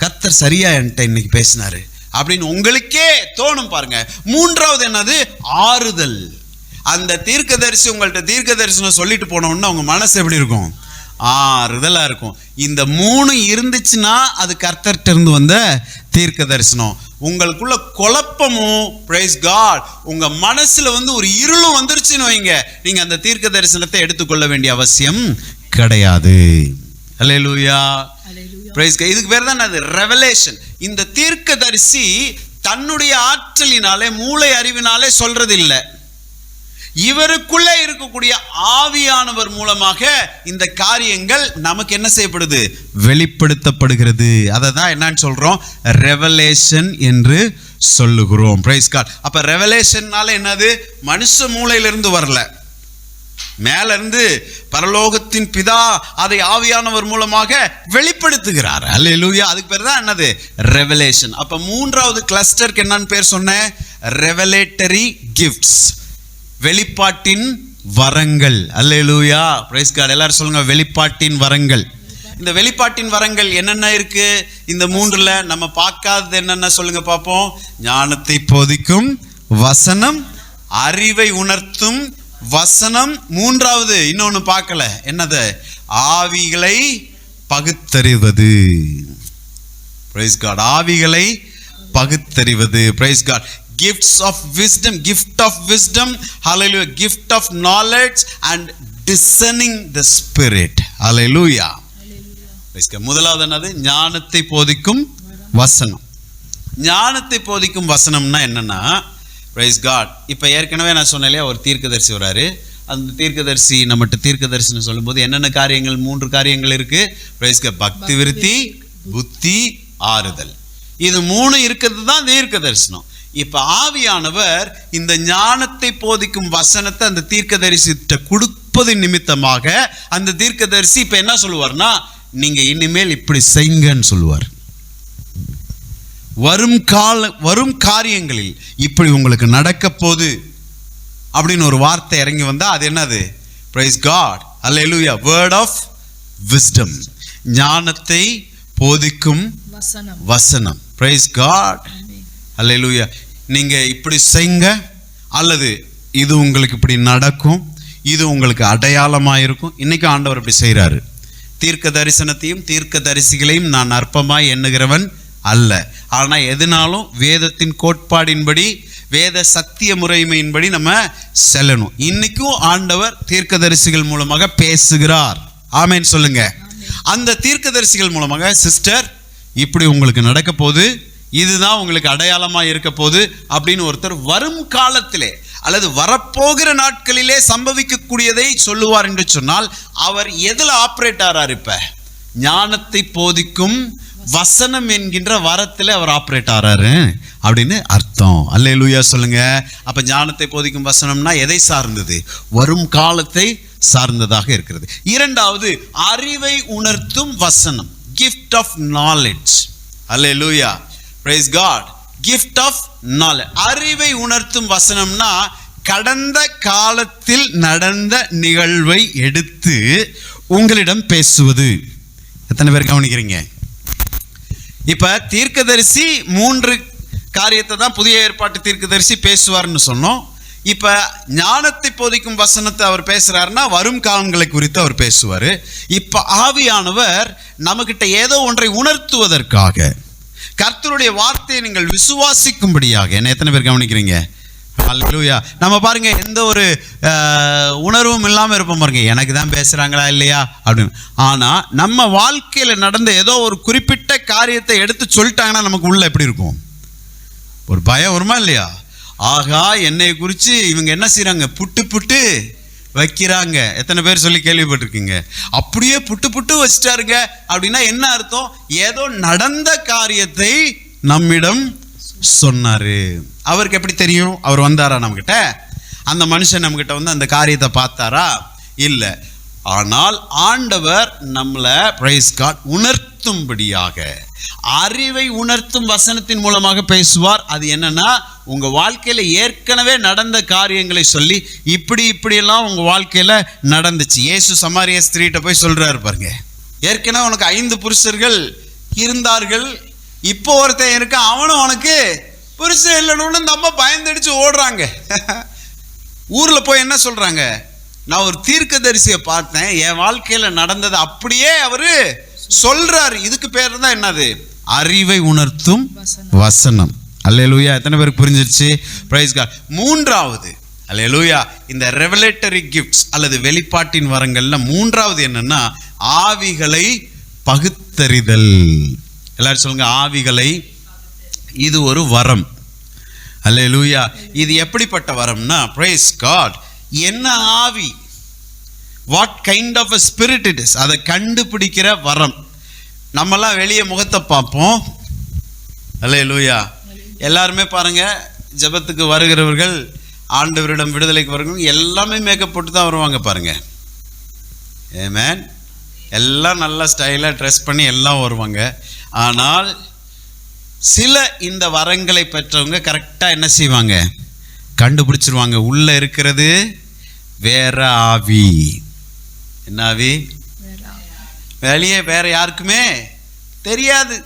கர்த்தர் சரியா என்கிட்ட இன்னைக்கு பேசினாரு அப்படின்னு உங்களுக்கே தோணும் பாருங்க. மூன்றாவது என்னது? ஆறுதல். அந்த தீர்க்கதரிசி உங்கள்கிட்ட தீர்க்க தரிசனம் சொல்லிட்டு போனோம்னா உங்க மனசு எப்படி இருக்கும்? ஆறுதலா இருக்கும். இந்த மூணு இருந்துச்சுன்னா அது கர்த்தர்ட்ட இருந்து வந்த தீர்க்க தரிசனம். உங்களுக்குள்ள குழப்பமும், பிரைஸ் காட், உங்க மனசுல ஒரு இருளும் வந்துருச்சுன்னு வைங்க, நீங்க அந்த தீர்க்க தரிசனத்தை எடுத்துக்கொள்ள வேண்டிய அவசியம் கிடையாது. அல்லேலூயா. Praise God. இதுக்கு பேர் தான் அது ரெவலேஷன். இந்த தீர்க்கதரிசி தன்னுடைய ஆற்றலினாலே, மூளை அறிவினாலே சொல்றது இல்லை. இவருக்குள்ளே இருக்கக்கூடிய ஆவியானவர் மூலமாக இந்த காரியங்கள் நமக்கு என்ன செய்யப்படுது? வெளிப்படுத்தப்படுகிறது. அதை தான் என்னன்னு சொல்றோம்? ரெவலேஷன் என்று சொல்லுகிறோம். Praise God. அப்ப ரெவலேஷன்னால என்னது? மனுஷ மூளையிலிருந்து வரல, மேல இருந்து பரலோகத்தின் பிதா அதை ஆவியானவர் மூலமாக வெளிப்படுத்துகிறார். அல்லேலூயா. அதுக்கு பேர் தான் என்னது? ரெவலேஷன். அப்ப மூன்றாவது கிளஸ்டருக்கு என்னன்னு பேர் சொன்னேன்? ரெவலேட்டரி கிஃப்ட்ஸ், வெளிப்பாட்டின் வரங்கள். அல்லேலூயா. Praise God. எல்லாரும் சொல்லுங்க, வெளிப்பாட்டின் வரங்கள். இந்த வெளிப்பாட்டின் வரங்கள் என்னென்ன இருக்கு இந்த மூன்றுல? நம்ம பார்க்காதது என்னென்ன சொல்லுங்க பார்ப்போம். ஞானத்தை போதிக்கும் வசனம், அறிவை உணர்த்தும் வசனம், மூன்றாவது இன்னொன்னு பார்க்கல, என்னது? ஆவிகளை பகுத்தறிவது. Praise God. ஆவிகளை பகுத்தறிவது. Praise God. gifts of wisdom, gift of wisdom, hallelujah, gift of knowledge and discerning the spirit. hallelujah. Praise God. முதலாவது என்னது? ஞானத்தை போதிக்கும் வசனம். ஞானத்தை போதிக்கும் வசனம்னா என்னன்னா, பிரைஸ் காட், இப்போ ஏற்கனவே நான் சொன்னேன் இல்லையா, ஒரு தீர்க்கதரிசி வராரு. அந்த தீர்க்கதரிசி நம்மகிட்ட தீர்க்க தரிசனம் சொல்லும்போது என்னென்ன காரியங்கள்? 3 காரியங்கள் இருக்கு. Praise God. பக்தி விருத்தி, புத்தி, ஆறுதல். இது 3 இருக்கிறது தான் தீர்க்க தரிசனம். இப்ப ஆவியானவர் இந்த ஞானத்தை போதிக்கும் வசனத்தை அந்த தீர்க்கதரிசிட்ட கொடுப்பது நிமித்தமாக அந்த தீர்க்கதரிசி இப்ப என்ன சொல்லுவார்னா, நீங்க இனிமேல் இப்படி செய்யுங்கன்னு சொல்லுவார். வரும் காரியங்களில் இப்படி உங்களுக்கு நடக்க போது அப்படின்னு ஒரு வார்த்தை இறங்கி வந்தா அது என்னது? Praise God. அல்லேலூயா. வேர்ட் ஆஃப் விஸ்டம், ஞானத்தை போதிக்கும் வசனம். Praise God. அல்லேலூயா. நீங்க இப்படி செய்யுங்க, அல்லது இது உங்களுக்கு இப்படி நடக்கும், இது உங்களுக்கு அடையாளமா இருக்கும். இன்னைக்கு ஆண்டவர் இப்படி செய்யறாரு. தீர்க்க தரிசனத்தையும் தீர்க்க தரிசிகளையும் நான் அற்பமாய் எண்ணுகிறவன் அல்ல. ஆனா எதுனாலும் வேதத்தின் கோட்பாடின்படி, வேத சத்திய முறைமையின்படி நம்ம செல்லணும். இன்னைக்கும் ஆண்டவர் தீர்க்கதரிசிகள் மூலமாக பேசுகிறார். ஆமென் சொல்லுங்க. அந்த தீர்க்கதரிசிகள் மூலமாக, சிஸ்டர் இப்படி உங்களுக்கு நடக்க போகுது, இதுதான் உங்களுக்கு அடையாளமா இருக்க போகுது அப்படின்னு ஒருத்தர் வரும் காலத்திலே அல்லது வரப்போகிற நாட்களிலே சம்பவிக்கக்கூடியதை சொல்லுவார் என்று சொன்னால், அவர் எதுல ஆப்ரேட் ஆறார்? இப்ப ஞானத்தை போதிக்கும் வசனம் என்கின்ற வரத்தில் அவர் ஆப்ரேட் ஆறாரு அப்படின்னு அர்த்தம். அல்லேலூயா சொல்லுங்க. அப்ப ஞானத்தை போதிக்கும் வசனம்னா எதை சார்ந்தது? வரும் காலத்தை சார்ந்ததாக இருக்கிறது. இரண்டாவது, அறிவை உணர்த்தும் வசனம், கிஃப்ட் ஆஃப் நாலேஜ். அல்லேலூயா. Praise God. Gift of knowledge. அறிவை உணர்த்தும் வசனம்னா கடந்த காலத்தில் நடந்த நிகழ்வை எடுத்து உங்களிடம் பேசுவது. எத்தனை பேர் கவனிக்கிறீங்க? இப்ப தீர்க்கதரிசி 3 காரியத்தை தான் புதிய ஏற்பாட்டு தீர்க்கதரிசி பேசுவார்னு சொன்னோம். இப்ப ஞானத்தை போதிக்கும் வசனத்தை அவர் பேசுறாருன்னா வரும் காலங்களை குறித்து அவர் பேசுவாரு. இப்ப ஆவியானவர் நமக்கிட்ட ஏதோ ஒன்றை உணர்த்துவதற்காக, கர்த்தருடைய வார்த்தையை நீங்கள் விசுவாசிக்கும்படியாக, என்ன எத்தனை பேர் கவனிக்கிறீங்க? ஹல்லேலூயா. நம்ம பாருங்க, எந்த ஒரு உணர்வும் இல்லாமல் இருப்போம் பாருங்க, எனக்கு தான் பேசுகிறாங்களா இல்லையா அப்படின்னு. ஆனால் நம்ம வாழ்க்கையில் நடந்த ஏதோ ஒரு குறிப்பிட்ட காரியத்தை எடுத்து சொல்லிட்டாங்கன்னா நமக்கு உள்ள எப்படி இருக்கும்? ஒரு பயம் வருமா இல்லையா? ஆகா, என்னை குறித்து இவங்க என்ன செய்கிறாங்க, புட்டு வைக்கிறாங்க. எத்தனை பேர் சொல்லி கேள்விப்பட்டிருக்கீங்க? அப்படியே புட்டு வச்சிட்டாருங்க அப்படின்னா என்ன அர்த்தம்? ஏதோ நடந்த காரியத்தை நம்மிடம் சொன்னாரு. அவருக்கு எப்படி தெரியும்? அவர் வந்தாரா நம்மகிட்ட? அந்த மனுஷன் நம்மகிட்ட வந்து அந்த காரியத்தை பார்த்தாரா? இல்லை. ஆனால் ஆண்டவர் நம்மளை பிரைஸ் காட் உணர்த்தும்படியாக அறிவை உணர்த்தும் வசனத்தின் மூலமாக பேசுவார். அது என்னன்னா, உங்க வாழ்க்கையில ஏற்கனவே நடந்த காரியங்களை சொல்லி இப்படியெல்லாம் உங்க வாழ்க்கையில நடந்துச்சு. இயேசு சமாரிய ஸ்திரீட்ட போய் சொல்றாரு பாருங்க, ஏற்கனவே உனக்கு 5 புருஷர்கள் இருந்தார்கள், இப்போ ஒருத்தன் இருக்க, அவனும் உனக்கு புருஷன் இல்லைன்னு இந்த அம்மா பயந்துடிச்சு ஓடுறாங்க. ஊர்ல போய் என்ன சொல்றாங்க, நான் ஒரு தீர்க்கதரிசியை பார்த்தேன், என் வாழ்க்கையில நடந்தது அப்படியே அவரு சொல்றாரு. இதுக்கு பேர் தான் என்னது? அறிவை உணர்த்தும் வசனம். அல்லேலூயா. எத்தனை பேருக்கு புரிஞ்சிருச்சு? Praise God. மூன்றாவது, அல்லேலூயா, இந்த ரெவலேட்டரி கிஃப்ட்ஸ் அல்லது வெளிப்பாட்டின் வரங்கள்ல மூன்றாவது என்னன்னா, ஆவிகளை பகுத்தறிதல். எல்லாரும் சொல்லுங்க, ஆவிகளை. இது ஒரு வரம். அல்லேலூயா. இது எப்படிப்பட்ட வரம்னா, பிரைஸ் காட், என்ன ஆவி, what kind of a spirit it is, அதை கண்டுபிடிக்கிற வரம். நம்மெல்லாம் வெளியே முகத்தை பார்ப்போம். அல்லேலூயா. எல்லாருமே பாருங்க, ஜெபத்துக்கு வருகிறவர்கள், ஆண்டவரிடம் விடுதலைக்கு வருகிறவங்க எல்லாமே மேக்கப் போட்டு தான் வருவாங்க பாருங்க. ஆமென். எல்லாம் நல்லா ஸ்டைலாக ட்ரெஸ் பண்ணி எல்லாம் வருவாங்க. ஆனால் சில இந்த வரங்களை பெற்றவங்க கரெக்டாக என்ன செய்வாங்க, கண்டுபிடிச்சிருவாங்க, உள்ள இருக்கிறது வேற ஆவி. என்ன ஆவி? வெளியே வேற யாருக்குமே தெரியாது.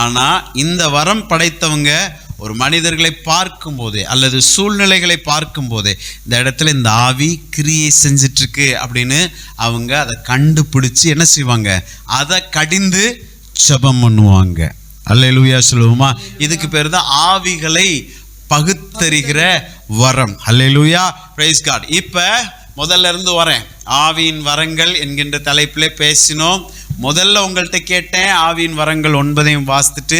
ஆனா இந்த வரம் படைத்தவங்க ஒரு மனிதர்களை பார்க்கும் போதே அல்லது சூழ்நிலைகளை பார்க்கும் போதே, இந்த இடத்துல இந்த ஆவி கிரியை செஞ்சிட்டு இருக்கு அப்படின்னு அவங்க அதை கண்டுபிடிச்சு என்ன செய்வாங்க, அதை கடிந்து ஜெபம் பண்ணுவாங்க. அல்லேலூயா சொல்லுவோமா? இதுக்கு பேர் தான் ஆவிகளை பகுத்தறிகிற வரம். அல்லேலூயா, பிரைஸ் காட். இப்ப முதல்ல இருந்து வரேன். ஆவியின் வரங்கள் என்கின்ற தலைப்பிலே பேசினோம். முதல்ல உங்கள்கிட்ட கேட்டேன், ஆவியின் வரங்கள் 9ஐயும் வாசித்துட்டு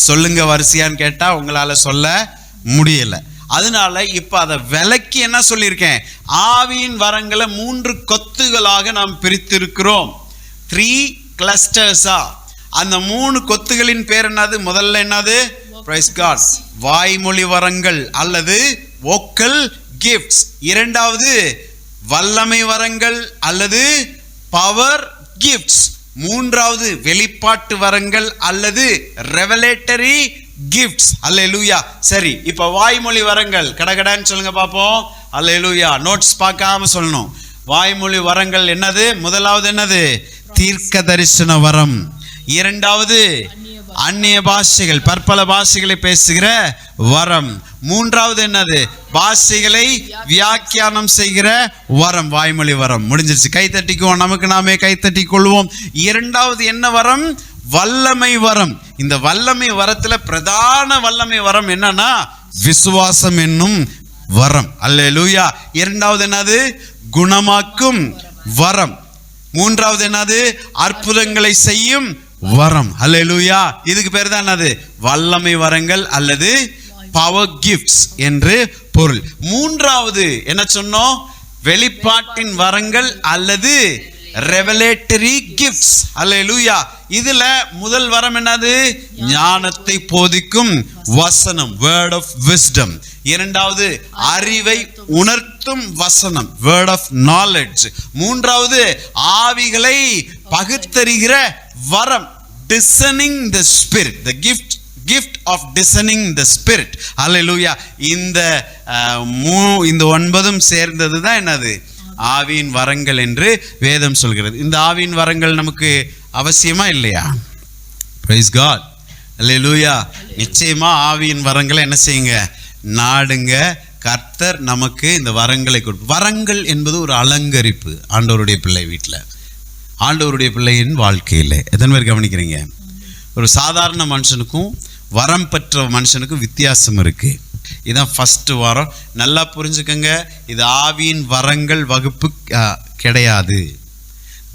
சொல்லுங்க வரிசையான்னு கேட்டா உங்களால சொல்ல முடியல. அதனால இப்ப அதை விலக்கி என்ன சொல்லியிருக்கேன், ஆவியின் வரங்களை 3 கொத்துகளாக நாம் பிரித்திருக்கிறோம். 3 கிளஸ்டர்ஸா. அந்த 3 கொத்துகளின் பேர் என்னது? முதல்ல என்னது? பிரைஸ் காட், வாய்மொழி வரங்கள் அல்லது வோக்கல் கிஃப்ட்ஸ். இரண்டாவது வல்லமை வரங்கள் அல்லது பவர் கிஃப்ட்ஸ். மூன்றாவது வெளிப்பாட்டு வரங்கள் அல்லது ரெவலேட்டரி கிஃப்ட்ஸ். அல்லேலூயா. சரி, இப்ப வாய்மொழி வரங்கள் கடகடான்னு சொல்லுங்க பாப்போம். அல்லேலூயா. நோட்ஸ் பார்க்காம சொல்லணும். வாய்மொழி வரங்கள் என்னது? முதலாவது என்னது? தீர்க்க தரிசன வரம். இரண்டாவது அந்நிய பாஷைகள், பற்பல பாஷைகளை பேசுகிற வரம். மூன்றாவது என்னது? பாஷைகளை வியாக்கியானம் செய்கிற வரம், வாய்மொழி வரம். முடிஞ்சிருச்சு. கைத்தட்டிக்குவோம், நமக்கு நாமே கைத்தட்டி கொள்வோம். இரண்டாவது என்ன வரம்? வல்லமை வரம். இந்த வல்லமை வரத்துல பிரதான வல்லமை வரம் என்னன்னா விசுவாசம் என்னும் வரம். அல்லேலூயா. இரண்டாவது என்னது? குணமாக்கும் வரம். மூன்றாவது என்னது? அற்புதங்களை செய்யும் வரம். அல்லேலூயா. இதுக்கு பேர் தான் என்னது? வல்லமை வரங்கள் அல்லது பவர் கிஃப்ட்ஸ் என்று பொருள். மூன்றாவது என்ன சொன்னோம்? வெளிப்பாட்டின் வரங்கள் அல்லது ரெவலேட்டரி கிஃப்ட்ஸ். அல்லேலூயா. இதுல முதல் வரம் என்னது? ஞானத்தை போதிக்கும் வசனம், வேர்ட் ஆஃப் விஸ்டம். இரண்டாவது அறிவை உணர்த்தும் வசனம், வேர்ட் ஆஃப் நாலேஜ். மூன்றாவது ஆவிகளை பகுத்தறிகிற வரம், discerning the spirit, the gift of discerning the spirit. Hallelujah. இந்த 9ம் சேர்ந்தது தான் என்னது? ஆவியின் வரங்கள் என்று வேதம் சொல்கிறது. இந்த ஆவியின் வரங்கள் நமக்கு அவசியமா இல்லையா? Praise God. Hallelujah. நிச்சயமா ஆவியின் வரங்களை என்ன செய்யுங்க? நாடுங்க. கர்த்தர் நமக்கு இந்த வரங்களை கொடுப்பார். வரங்கள் என்பது ஒரு அலங்கரிப்பு ஆண்டவருடைய பிள்ளை வீட்டில், ஆண்டவருடைய பிள்ளையின் வாழ்க்கையில். எத்தனை பேர் கவனிக்கிறீங்க? ஒரு சாதாரண மனுஷனுக்கும் வரம் பெற்ற மனுஷனுக்கும் வித்தியாசம் இருக்கு. இதுதான் ஃபர்ஸ்ட் வாரம். நல்லா புரிஞ்சுக்கங்க, இது ஆவியின் வரங்கள் வகுப்பு கிடையாது.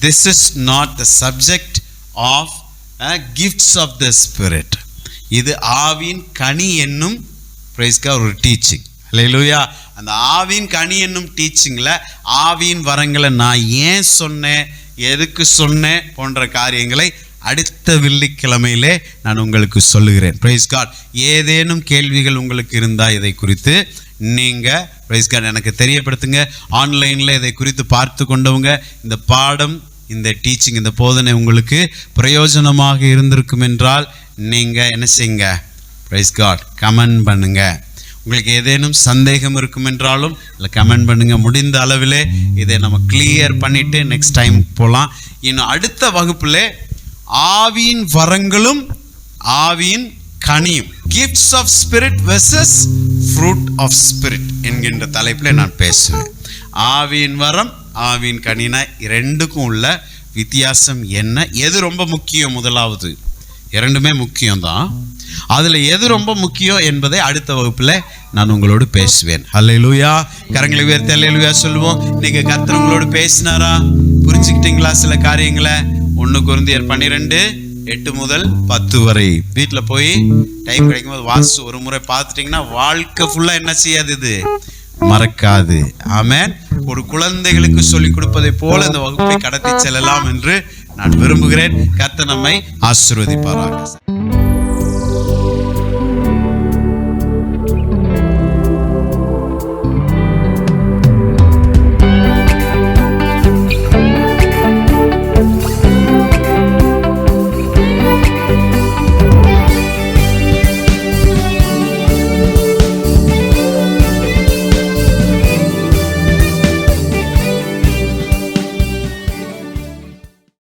This is not the subject of gifts of the Spirit. இது ஆவியின் கனி என்னும் ஒரு டீச்சிங். அல்லேலூயா. அந்த ஆவியின் கனி என்னும் டீச்சிங்கில் ஆவியின் வரங்களை நான் ஏன் சொன்னேன், எதுக்கு சொன்னேன் போன்ற காரியங்களை அடுத்த வெள்ளிக்கிழமையிலே நான் உங்களுக்கு சொல்லுகிறேன். Praise God. ஏதேனும் கேள்விகள் உங்களுக்கு இருந்தால் இதை குறித்து நீங்கள் பிரைஸ் காட் எனக்கு தெரியப்படுத்துங்க. ஆன்லைனில் இதை குறித்து பார்த்து கொண்டவங்க இந்த பாடம், இந்த டீச்சிங், இந்த போதனை உங்களுக்கு பிரயோஜனமாக இருந்திருக்கும் என்றால் நீங்கள் என்ன செய்யுங்க, பிரைஸ் காட், கமெண்ட் பண்ணுங்க. உங்களுக்கு ஏதேனும் சந்தேகம் இருக்கும் என்றாலும் இல்லை கமெண்ட் பண்ணுங்க. முடிந்த அளவிலே இதை நம்ம கிளியர் பண்ணிட்டு நெக்ஸ்ட் டைம் போகலாம். இன்னும் அடுத்த வகுப்பில் ஆவியின் வரங்களும் ஆவியின் கனியும், gifts of spirit versus fruit of spirit என்கின்ற தலைப்பில் நான் பேசுவேன். ஆவியின் வரம், ஆவியின் கனினா ரெண்டுக்கும் உள்ள வித்தியாசம் என்ன, எது ரொம்ப முக்கியம்? முதலாவது, இரண்டுமே முக்கியம்தான். அதில் எது ரொம்ப முக்கியம் என்பதை அடுத்த வகுப்பில் நான் உங்களோடு பேசுவேன். அல்லேலூயா. கரங்களை உயர்த்தி அல்லேலூயா சொல்லுவோம். நீங்கள் கர்த்தர் உங்களோடு பேசினாரா? புரிஞ்சுக்கிட்டீங்களா சில காரியங்களை? 1 கொரிந்தியர் 12:8 முதல் 10 வரை வீட்டில் போய் டைம் கிடைக்கும் போது வாசிச்சு ஒரு முறை பார்த்துட்டிங்கன்னா வாழ்க்கை ஃபுல்லாக என்ன செய்யாது, இது மறக்காது. ஆமென். ஒரு குழந்தைகளுக்கு சொல்லிக் கொடுப்பதை போல இந்த வகுப்பை கடத்தி செல்லலாம் என்று நான் விரும்புகிறேன். கர்த்தர் நம்மை ஆசீர்வதிப்பாராக.